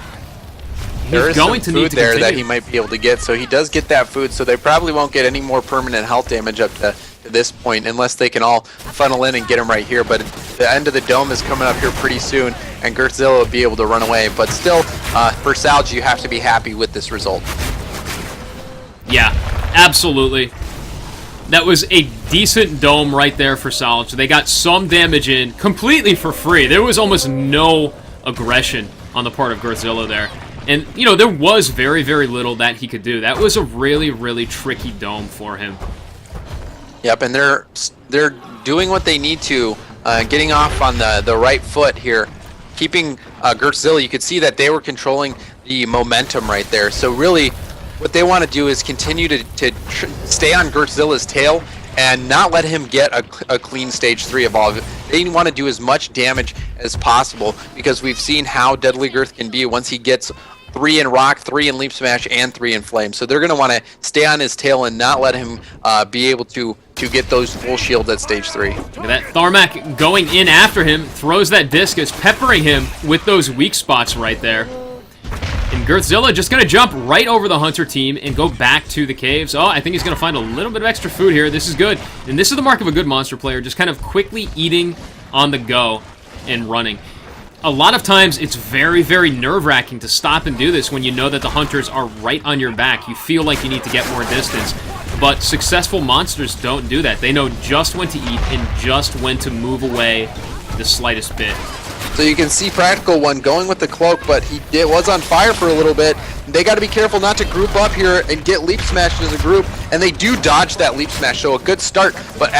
There is some food there that he might be able to get, so he does get that food, so they probably won't get any more permanent health damage up to this point unless they can all funnel in and get him right here. But the end of the dome is coming up here pretty soon, and Girthzilla will be able to run away. But still, for Salch, you have to be happy with this result. Yeah, absolutely. That was a decent dome right there for Salch. They got some damage in completely for free. There was almost no aggression on the part of Girthzilla there. And, you know, there was very, very little that he could do. That was a really, really tricky dome for him. Yep, and they're doing what they need to, getting off on the right foot here. Keeping Girthzilla, you could see that they were controlling the momentum right there. So really, what they want to do is continue to stay on Girthzilla's tail and not let him get a clean stage 3 evolve. They want to do as much damage as possible because we've seen how deadly Girth can be once he gets 3 in Rock, 3 in Leap Smash, and 3 in Flame. So they're going to want to stay on his tail and not let him be able to get those full shields at stage 3. Look at that. Tharmak going in after him, throws that discus, peppering him with those weak spots right there. And Girthzilla just going to jump right over the Hunter team and go back to the caves. Oh, I think he's going to find a little bit of extra food here. This is good. And this is the mark of a good monster player, just kind of quickly eating on the go and running. A lot of times, it's very, very nerve-wracking to stop and do this when you know that the Hunters are right on your back. You feel like you need to get more distance. But successful monsters don't do that. They know just when to eat and just when to move away the slightest bit. So you can see Practical One going with the cloak, but he was on fire for a little bit. They got to be careful not to group up here and get Leap Smashed as a group, and they do dodge that Leap Smash, so a good start. But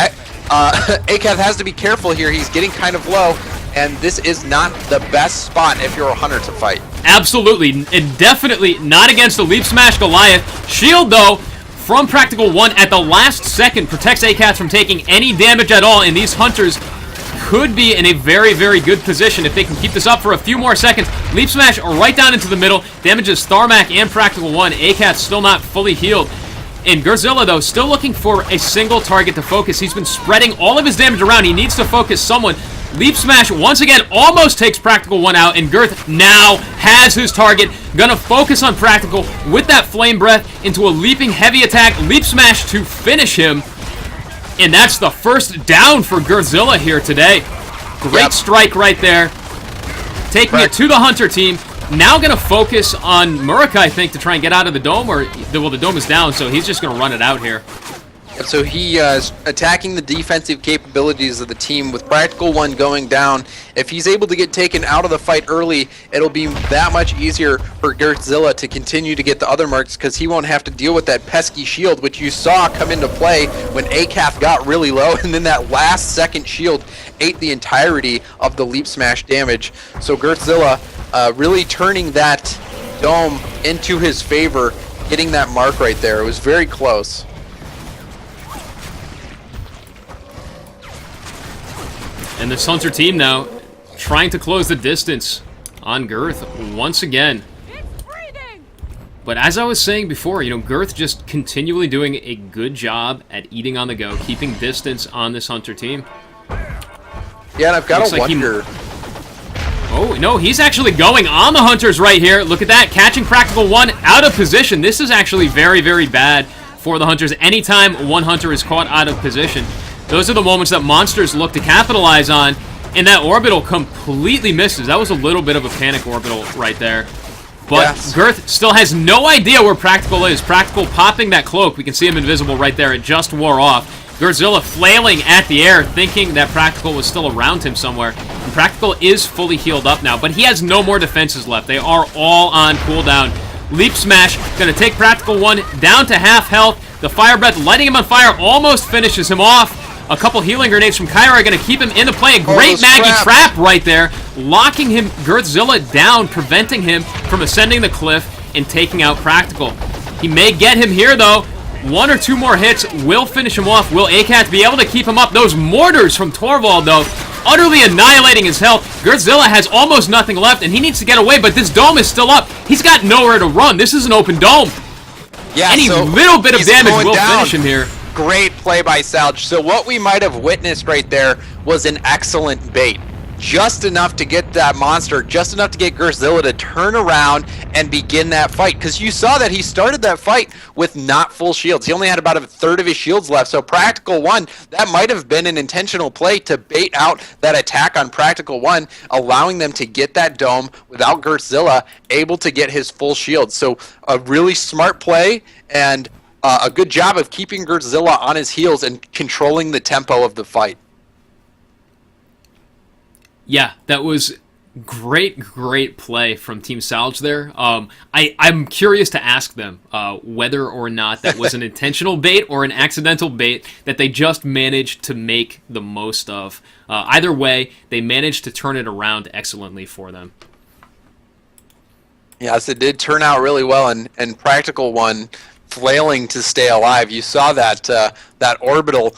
Akath has to be careful here. He's getting kind of low, and this is not the best spot if you're a Hunter to fight. Absolutely, and definitely not against the Leap Smash Goliath. Shield, though, from Practical One at the last second protects Akath from taking any damage at all, and these Hunters could be in a very, very good position if they can keep this up for a few more seconds. Leap Smash right down into the middle. Damages Tharmak and Practical One. Akath still not fully healed. And Girthzilla, though, still looking for a single target to focus. He's been spreading all of his damage around. He needs to focus someone. Leap Smash, once again, almost takes Practical One out, and Girth now has his target. Gonna focus on Practical with that Flame Breath into a leaping heavy attack. Leap Smash to finish him. And that's the first down for Girthzilla here today. Great strike right there. Taking it to the Hunter team. Now going to focus on Murica, I think, to try and get out of the dome. Well, the dome is down, so he's just going to run it out here. So he is attacking the defensive capabilities of the team with Practical One going down. If he's able to get taken out of the fight early, it'll be that much easier for Gertzilla to continue to get the other marks because he won't have to deal with that pesky shield, which you saw come into play when ACAF got really low, and then that last second shield ate the entirety of the leap smash damage. So Gertzilla really turning that dome into his favor, getting that mark right there. It was very close. And this Hunter team now trying to close the distance on Girth once again. But as I was saying before, you know, Girth just continually doing a good job at eating on the go, keeping distance on this Hunter team. Yeah, and I've got to wonder. Oh, no, he's actually going on the Hunters right here. Look at that, catching Practical One out of position. This is actually very, very bad for the Hunters. Anytime one Hunter is caught out of position, those are the moments that monsters look to capitalize on, and that orbital completely misses. That was a little bit of a panic orbital right there. But yes. Girth still has no idea where Practical is. Practical popping that cloak. We can see him invisible right there. It just wore off. Gertzilla flailing at the air, thinking that Practical was still around him somewhere. And Practical is fully healed up now, but he has no more defenses left. They are all on cooldown. Leap Smash, going to take Practical One down to half health. The Fire Breath lighting him on fire almost finishes him off. A couple healing grenades from Kyra are going to keep him in the play. A great Maggie trap right there, locking him, Gertzilla, down, preventing him from ascending the cliff and taking out Practical. He may get him here, though. One or two more hits will finish him off. Will ACAT be able to keep him up? Those mortars from Torvald, though, utterly annihilating his health. Gertzilla has almost nothing left, and he needs to get away, but this dome is still up. He's got nowhere to run. This is an open dome. Yeah, any little bit of damage will finish him here. Great play by Salge. So what we might have witnessed right there was an excellent bait. Just enough to get that monster, just enough to get Gertzilla to turn around and begin that fight. Because you saw that he started that fight with not full shields. He only had about a third of his shields left. So Practical One, that might have been an intentional play to bait out that attack on Practical One, allowing them to get that dome without Gertzilla able to get his full shield. So a really smart play, and a good job of keeping Gertzilla on his heels and controlling the tempo of the fight. Yeah, that was great play from Team Salge there. I'm curious to ask them whether or not that was an intentional bait or an accidental bait that they just managed to make the most of. Either way, they managed to turn it around excellently for them. Yes, it did turn out really well, and Practical One flailing to stay alive. You saw that that orbital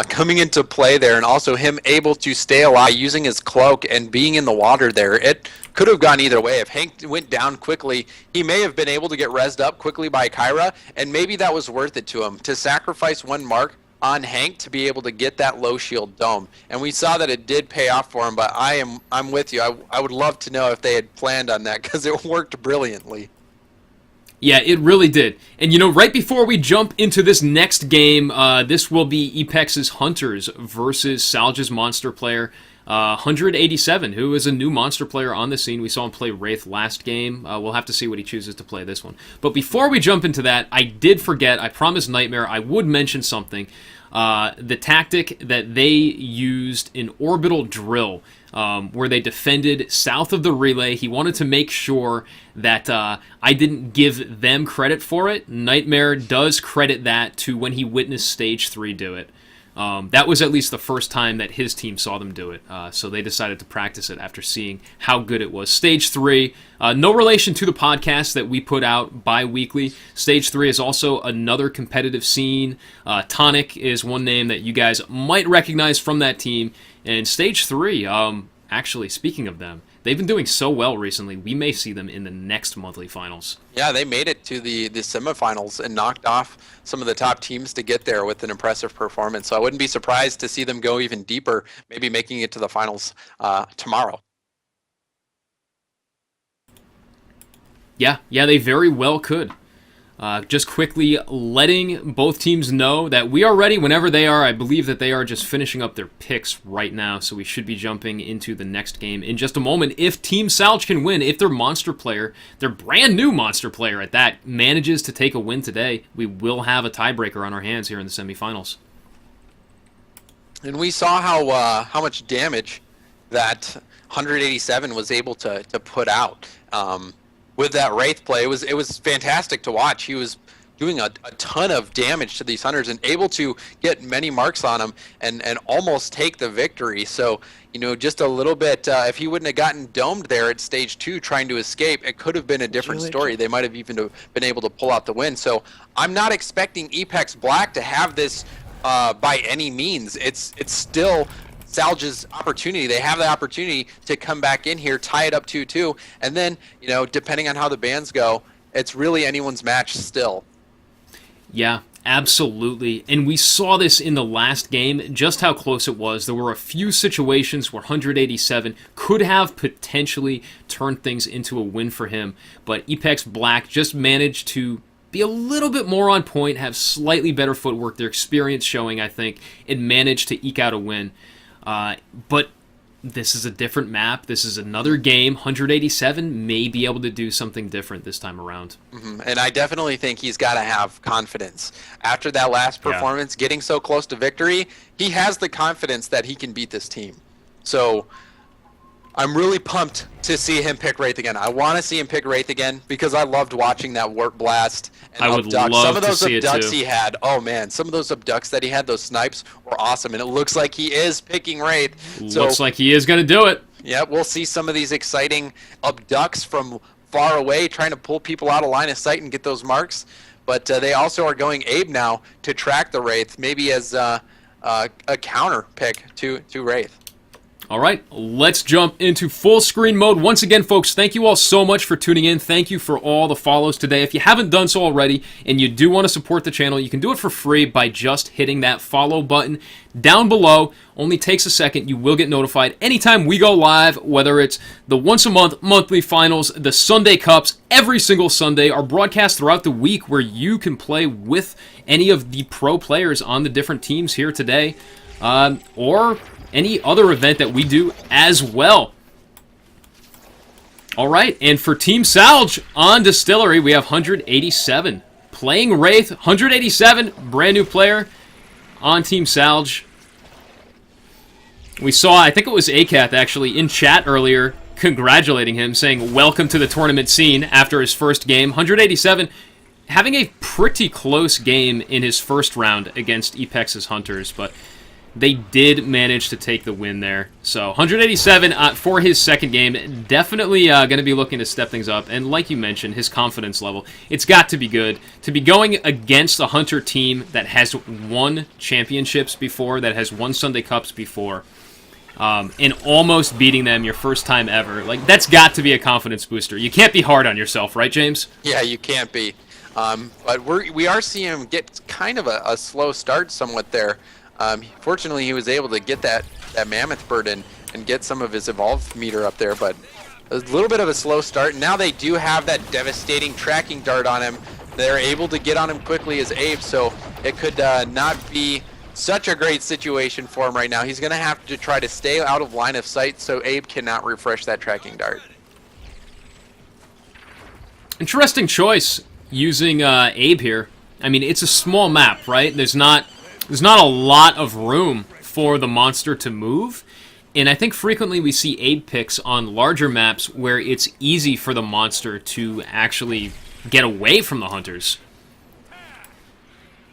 coming into play there, and also him able to stay alive using his cloak and being in the water there. It could have gone either way. If Hank went down quickly, he may have been able to get rezzed up quickly by Kyra, and maybe that was worth it to him to sacrifice one mark on Hank to be able to get that low shield dome. And we saw that it did pay off for him, but I'm with you. I would love to know if they had planned on that, because it worked brilliantly. Yeah, it really did. And, you know, right before we jump into this next game, this will be Epex's Hunters versus Salge's Monster player, 187, who is a new Monster player on the scene. We saw him play Wraith last game. We'll have to see what he chooses to play this one. But before we jump into that, I did forget, I promised Nightmare I would mention something. The tactic that they used in Orbital Drill, where they defended south of the relay. He wanted to make sure that I didn't give them credit for it. Nightmare does credit that to when he witnessed Stage 3 do it. That was at least the first time that his team saw them do it, so they decided to practice it after seeing how good it was. Stage 3, no relation to the podcast that we put out bi-weekly. Stage 3 is also another competitive scene. Tonic is one name that you guys might recognize from that team. And Stage 3, actually, speaking of them, they've been doing so well recently, we may see them in the next monthly finals. Yeah, they made it to the semifinals and knocked off some of the top teams to get there with an impressive performance. So I wouldn't be surprised to see them go even deeper, maybe making it to the finals tomorrow. Yeah, they very well could. Just quickly letting both teams know that we are ready whenever they are. I believe that they are just finishing up their picks right now, so we should be jumping into the next game in just a moment. If Team Salge can win, if their monster player, their brand new monster player at that, manages to take a win today, we will have a tiebreaker on our hands here in the semifinals. And we saw how much damage that 187 was able to put out. With that Wraith play, it was fantastic to watch. He was doing a ton of damage to these hunters and able to get many marks on them and almost take the victory. So, just a little bit, if he wouldn't have gotten domed there at stage 2 trying to escape, it could have been a different story. They might have even been able to pull out the win. So I'm not expecting Apex Black to have this by any means. It's still Salge's opportunity. They have the opportunity to come back in here, tie it up 2-2, and then, depending on how the bans go, it's really anyone's match still. Yeah, absolutely. And we saw this in the last game, just how close it was. There were a few situations where 187 could have potentially turned things into a win for him, but Apex Black just managed to be a little bit more on point, have slightly better footwork, their experience showing, I think, and managed to eke out a win. But this is a different map. This is another game. 187 may be able to do something different this time around. Mm-hmm. And I definitely think he's got to have confidence. After that last performance, getting so close to victory, he has the confidence that he can beat this team. So I'm really pumped to see him pick Wraith again. I want to see him pick Wraith again because I loved watching that Warp Blast and I would abduct. love Some of those to see abducts it too. he had, oh man, some of those abducts that he had, those snipes were awesome, and it looks like he is picking Wraith. Looks like he is going to do it. Yeah, we'll see some of these exciting abducts from far away, trying to pull people out of line of sight and get those marks. But they also are going Abe now to track the Wraith, maybe as a counter pick to Wraith. All right, let's jump into full screen mode. Once again, folks, thank you all so much for tuning in. Thank you for all the follows today. If you haven't done so already and you do want to support the channel, you can do it for free by just hitting that follow button down below. Only takes a second. You will get notified anytime we go live, whether it's the once a month monthly finals, the Sunday Cups, every single Sunday, our broadcast throughout the week where you can play with any of the pro players on the different teams here today, or any other event that we do as well. All right, and for Team Salge on Distillery, we have 187. Playing Wraith, 187, brand new player on Team Salge. We saw, I think it was Akath actually, in chat earlier, congratulating him, saying welcome to the tournament scene after his first game. 187, having a pretty close game in his first round against Epex's Hunters, but they did manage to take the win there. So 187 for his second game. Definitely going to be looking to step things up. And like you mentioned, his confidence level, it's got to be good. To be going against a Hunter team that has won championships before, that has won Sunday Cups before, and almost beating them your first time ever, like that's got to be a confidence booster. You can't be hard on yourself, right, James? Yeah, you can't be. But we are seeing him get kind of a slow start somewhat there. Fortunately, he was able to get that Mammoth Bird and get some of his Evolve meter up there, but a little bit of a slow start. Now they do have that devastating tracking dart on him. They're able to get on him quickly as Abe, so it could not be such a great situation for him right now. He's going to have to try to stay out of line of sight so Abe cannot refresh that tracking dart. Interesting choice using Abe here. I mean, it's a small map, right? There's not a lot of room for the monster to move, and I think frequently we see Abe picks on larger maps where it's easy for the monster to actually get away from the hunters.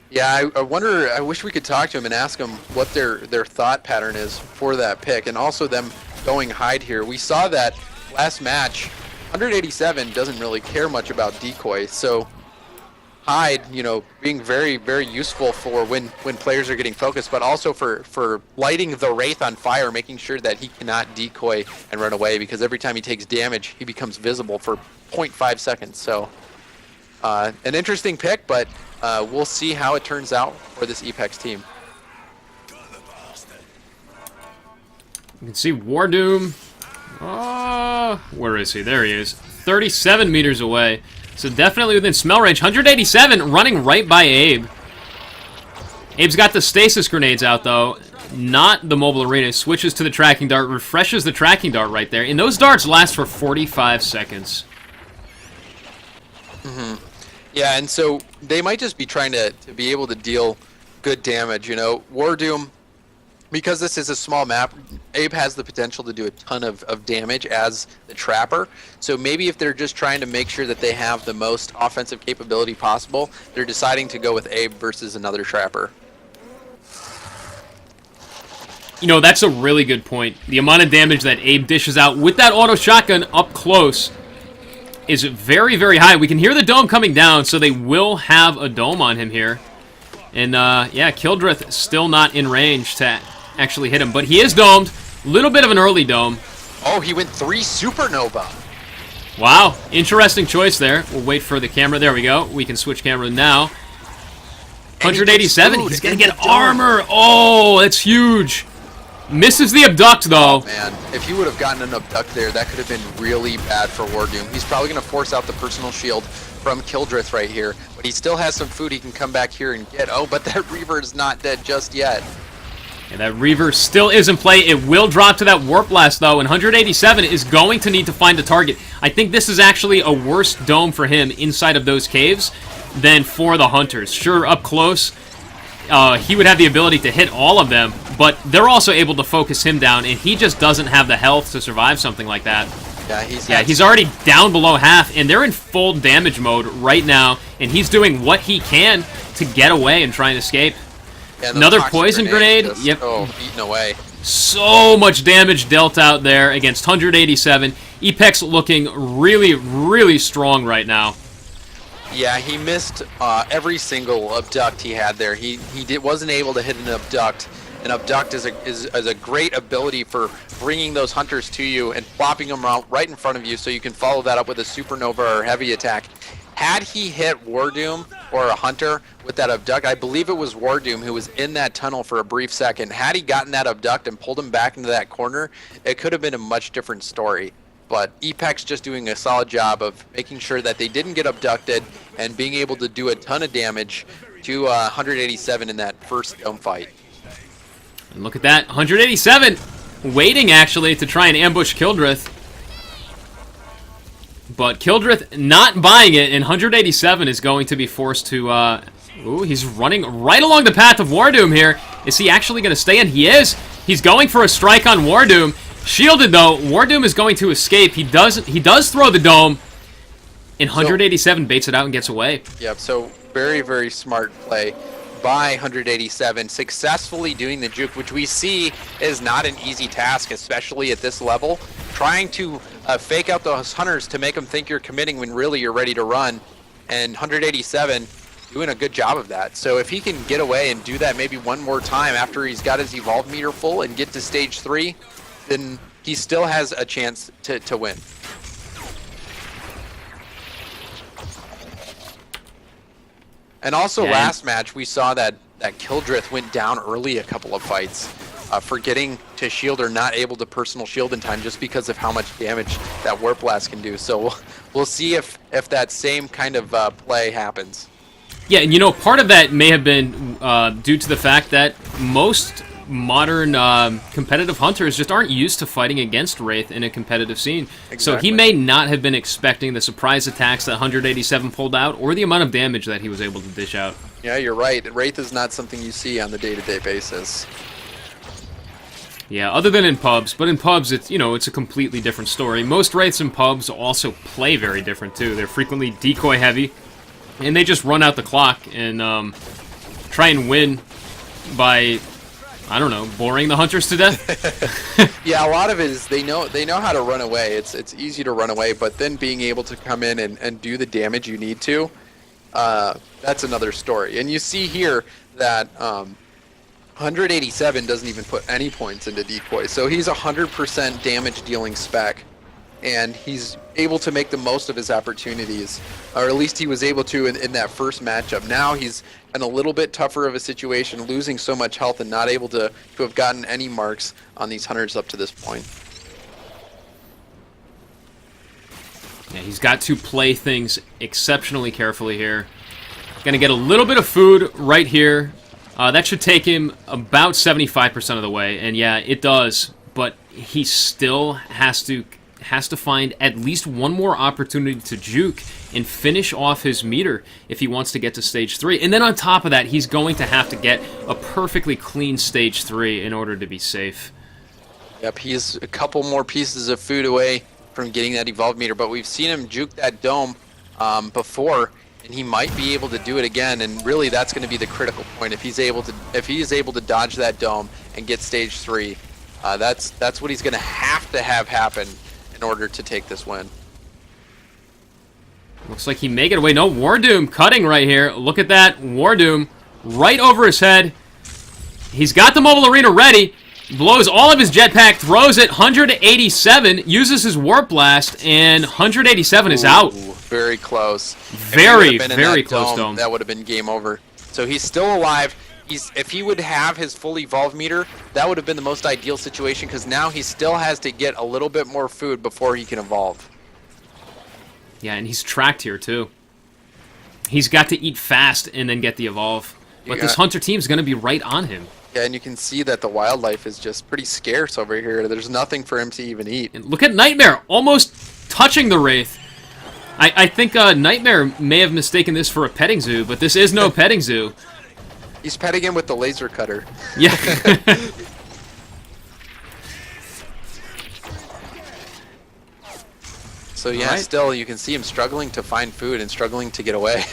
Yeah, I wonder, I wish we could talk to him and ask him what their thought pattern is for that pick, and also them going hide here. We saw that last match, 187 doesn't really care much about decoy, so hide, being very, very useful for when players are getting focused, but also for lighting the Wraith on fire, making sure that he cannot decoy and run away, because every time he takes damage, he becomes visible for 0.5 seconds. So, an interesting pick, but we'll see how it turns out for this Apex team. You can see Wardoom. Where is he? There he is. 37 meters away. So definitely within smell range. 187 running right by Abe. Abe's got the stasis grenades out, though. Not the mobile arena. Switches to the tracking dart. Refreshes the tracking dart right there. And those darts last for 45 seconds. Yeah, and so they might just be trying to be able to deal good damage. You know, War Doom, because this is a small map, Abe has the potential to do a ton of damage as the Trapper. So maybe if they're just trying to make sure that they have the most offensive capability possible, they're deciding to go with Abe versus another Trapper. You know, that's a really good point. The amount of damage that Abe dishes out with that auto shotgun up close is very, very high. We can hear the dome coming down, so they will have a dome on him here. And, yeah, Kildrith still not in range to actually hit him. But he is domed. Little bit of an early dome. Oh, he went 3 supernova. Wow, interesting choice there. We'll wait for the camera. There we go. We can switch camera now. 187. He's going to get armor. Oh, that's huge. Misses the abduct, though. Oh, man, if he would have gotten an abduct there, that could have been really bad for War Doom. He's probably going to force out the personal shield from Kildrith right here, but he still has some food he can come back here and get. Oh, but that Reaver is not dead just yet. And that Reaver still is in play. It will drop to that Warp Blast, though, and 187 is going to need to find a target. I think this is actually a worse dome for him inside of those caves than for the Hunters. Sure, up close, he would have the ability to hit all of them, but they're also able to focus him down, and he just doesn't have the health to survive something like that. Yeah, he's already down below half, and they're in full damage mode right now, and he's doing what he can to get away and try and escape. Yeah, another poison grenade. Just, yep. Oh, beaten away. So much damage dealt out there against 187. Epex looking really, really strong right now. Yeah, he missed every single abduct he had there. He wasn't able to hit an abduct. An abduct is a great ability for bringing those hunters to you and plopping them out right in front of you, so you can follow that up with a supernova or heavy attack. Had he hit War Doom or a hunter with that abduct, I believe it was War Doom who was in that tunnel for a brief second. Had he gotten that abduct and pulled him back into that corner, it could have been a much different story. But Epex just doing a solid job of making sure that they didn't get abducted and being able to do a ton of damage to 187 in that first dome fight. And look at that, 187 waiting actually to try and ambush Kildrith. But Kildrith not buying it, and 187 is going to be forced to, ooh, he's running right along the path of War Doom here. Is he actually going to stay in? He is. He's going for a strike on War Doom. Shielded, though. War Doom is going to escape. He does throw the dome, and 187 baits it out and gets away. Yep, so very, very smart play by 187, successfully doing the juke, which we see is not an easy task, especially at this level. Trying to fake out those hunters to make them think you're committing when really you're ready to run, and 187 doing a good job of that. So if he can get away and do that maybe one more time after he's got his evolve meter full and get to stage 3, then he still has a chance to win. And also last match, we saw that Kildrith went down early a couple of fights, forgetting to shield or not able to personal shield in time just because of how much damage that Warp Blast can do. So we'll see if that same kind of play happens. Yeah, and you know, part of that may have been due to the fact that most modern competitive hunters just aren't used to fighting against Wraith in a competitive scene. Exactly. So he may not have been expecting the surprise attacks that 187 pulled out, or the amount of damage that he was able to dish out. Yeah, you're right. Wraith is not something you see on the day-to-day basis. Yeah, other than in pubs, but in pubs, it's, you know, it's a completely different story. Most Wraiths in pubs also play very different too. They're frequently decoy heavy, and they just run out the clock and try and win by, I don't know, boring the hunters to death. Yeah, a lot of it is they know how to run away. It's easy to run away, but then being able to come in and do the damage you need to, that's another story. And you see here that 187 doesn't even put any points into decoy, so he's 100% damage dealing spec, and he's able to make the most of his opportunities, or at least he was able to in that first matchup. Now he's in a little bit tougher of a situation, losing so much health and not able to have gotten any marks on these hunters up to this point. Yeah, he's got to play things exceptionally carefully here. Gonna get a little bit of food right here. That should take him about 75% of the way, and yeah, it does. But he still has to find at least one more opportunity to juke and finish off his meter if he wants to get to stage 3. And then on top of that, he's going to have to get a perfectly clean stage 3 in order to be safe. Yep, he's a couple more pieces of food away from getting that evolve meter, but we've seen him juke that dome before, and he might be able to do it again. And really, that's going to be the critical point. If he's able to dodge that dome and get stage 3, that's what he's going to have happen in order to take this win. Looks like he may get away. No, Wardoom cutting right here. Look at that, Wardoom right over his head. He's got the mobile arena ready. Blows all of his jetpack, throws it, 187, uses his warp blast, and 187 is out. Very close. Very close dome. That would have been game over. So he's still alive. If he would have his full evolve meter, that would have been the most ideal situation, because now he still has to get a little bit more food before he can evolve. Yeah, and he's tracked here too. He's got to eat fast and then get the evolve. But this Hunter team is going to be right on him. Yeah, and you can see that the wildlife is just pretty scarce over here. There's nothing for him to even eat. And look at Nightmare, almost touching the Wraith. I think Nightmare may have mistaken this for a petting zoo, but this is no petting zoo. He's petting him with the laser cutter. Yeah. So yeah, still you can see him struggling to find food and struggling to get away.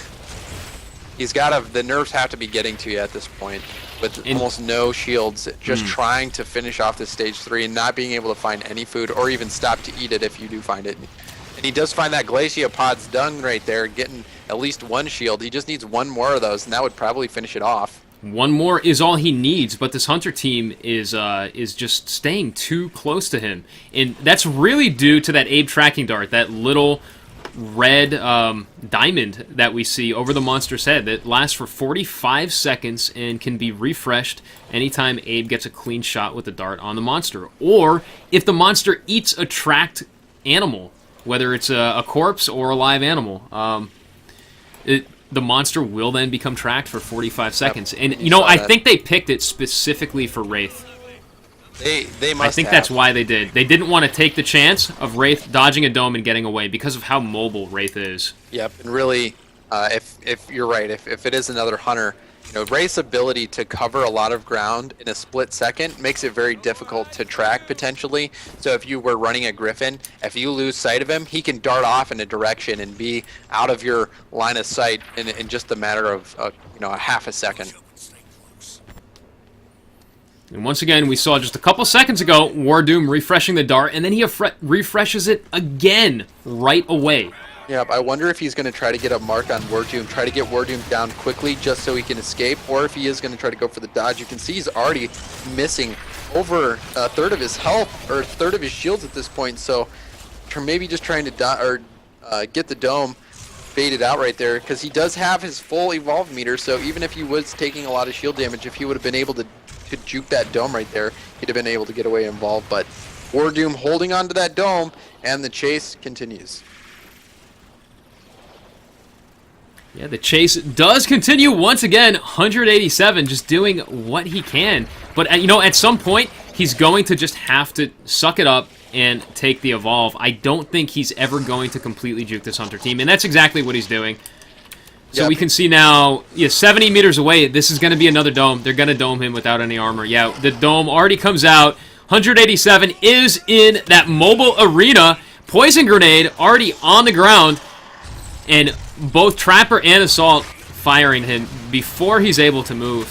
The nerves have to be getting to you at this point, with almost no shields, just trying to finish off this stage 3 and not being able to find any food or even stop to eat it if you do find it. And he does find that Glaciopod's dung right there, getting at least one shield. He just needs one more of those, and that would probably finish it off. One more is all he needs, but this Hunter team is just staying too close to him. And that's really due to that Abe tracking dart, that little red diamond that we see over the monster's head that lasts for 45 seconds and can be refreshed anytime Abe gets a clean shot with the dart on the monster. Or if the monster eats a tracked animal, whether it's a corpse or a live animal. The monster will then become tracked for 45 seconds. And, you know, I think they picked it specifically for Wraith. They must I think that's why they did. They didn't want to take the chance of Wraith dodging a dome and getting away because of how mobile Wraith is. Yep, and really, if you're right, if it is another Hunter, you know, Wraith's ability to cover a lot of ground in a split second makes it very difficult to track potentially. So if you were running a Griffin, if you lose sight of him, he can dart off in a direction and be out of your line of sight in just a matter of a half a second. And once again, we saw just a couple seconds ago Wardoom refreshing the dart, and then he refreshes it again right away. Yep, I wonder if he's going to try to get a mark on Wardoom, try to get Wardoom down quickly just so he can escape, or if he is going to try to go for the dodge. You can see he's already missing over a third of his health, or a third of his shields at this point, so maybe just trying to get the dome baited out right there, because he does have his full evolve meter, so even if he was taking a lot of shield damage, if he would have been able to juke that dome right there, he'd have been able to get away involved. But Wardoom holding on to that dome, and the chase continues. Yeah, the chase does continue once again. 187, just doing what he can. But, at some point, he's going to just have to suck it up and take the evolve. I don't think he's ever going to completely juke this Hunter team, and that's exactly what he's doing. So we can see now, 70 meters away, this is going to be another dome. They're going to dome him without any armor. Yeah, the dome already comes out. 187 is in that mobile arena. Poison grenade already on the ground. And both Trapper and Assault firing him before he's able to move.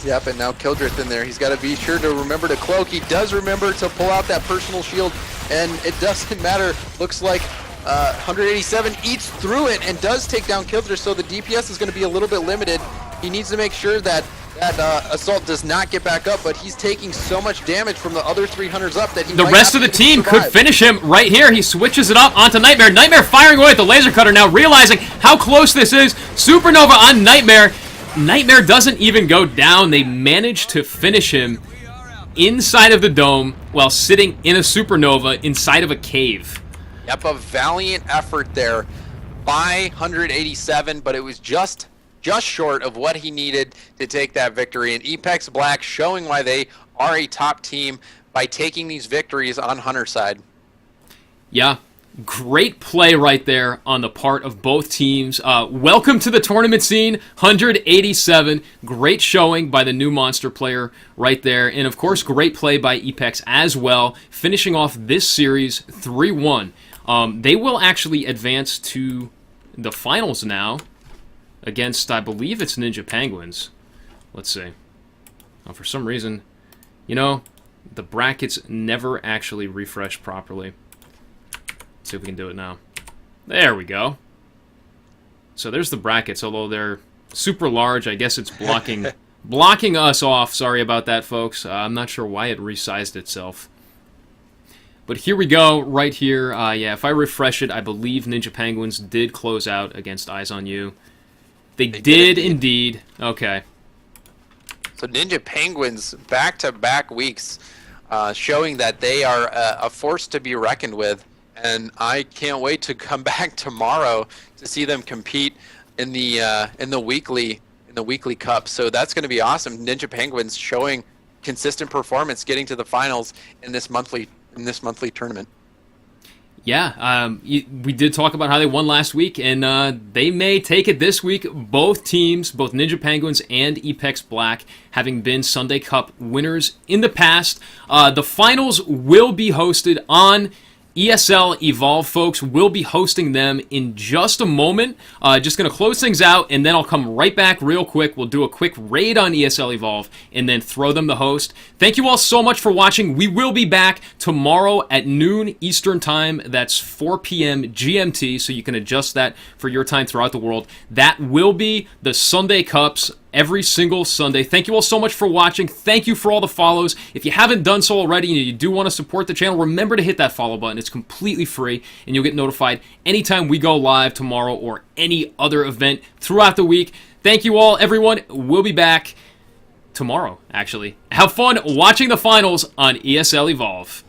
Yep, and now Kildrith in there. He's got to be sure to remember to cloak. He does remember to pull out that personal shield, and it doesn't matter. Looks like 187 eats through it and does take down Kildrith, so the DPS is going to be a little bit limited. He needs to make sure that Assault does not get back up, but he's taking so much damage from the other 300s up that he the rest of the team could finish him right here. He switches it up onto Nightmare. Nightmare firing away at the laser cutter now, realizing how close this is. Supernova on Nightmare. Nightmare doesn't even go down. They manage to finish him inside of the dome while sitting in a supernova inside of a cave. Yep, a valiant effort there by 187, but it was just short of what he needed to take that victory. And Apex Black showing why they are a top team by taking these victories on Hunter's side. Yeah, great play right there on the part of both teams. Welcome to the tournament scene, 187. Great showing by the new Monster player right there. And, of course, great play by Apex as well, finishing off this series 3-1. They will actually advance to the finals now against, I believe it's Ninja Penguins. Let's see. For some reason, the brackets never actually refresh properly. See if we can do it now. There we go. So there's the brackets, although they're super large. I guess it's blocking us off. Sorry about that, folks. I'm not sure why it resized itself. But here we go, right here. Yeah, if I refresh it, I believe Ninja Penguins did close out against Eyes on You. They did indeed. Okay. So Ninja Penguins, back-to-back weeks, showing that they are a force to be reckoned with. And I can't wait to come back tomorrow to see them compete in the weekly cup. So that's going to be awesome. Ninja Penguins showing consistent performance, getting to the finals in this monthly tournament. Yeah, we did talk about how they won last week, and they may take it this week. Both teams, both Ninja Penguins and Apex Black, having been Sunday Cup winners in the past. The finals will be hosted on ESL Evolve, folks. We'll be hosting them in just a moment. Just going to close things out, and then I'll come right back real quick. We'll do a quick raid on ESL Evolve, and then throw them the host. Thank you all so much for watching. We will be back tomorrow at noon Eastern Time. That's 4 p.m. GMT, so you can adjust that for your time throughout the world. That will be the Sunday Cups every single Sunday. Thank you all so much for watching. Thank you for all the follows. If you haven't done so already and you do want to support the channel, remember to hit that follow button. It's completely free, and you'll get notified anytime we go live tomorrow or any other event throughout the week. Thank you all, everyone. We'll be back tomorrow, actually. Have fun watching the finals on ESL Evolve.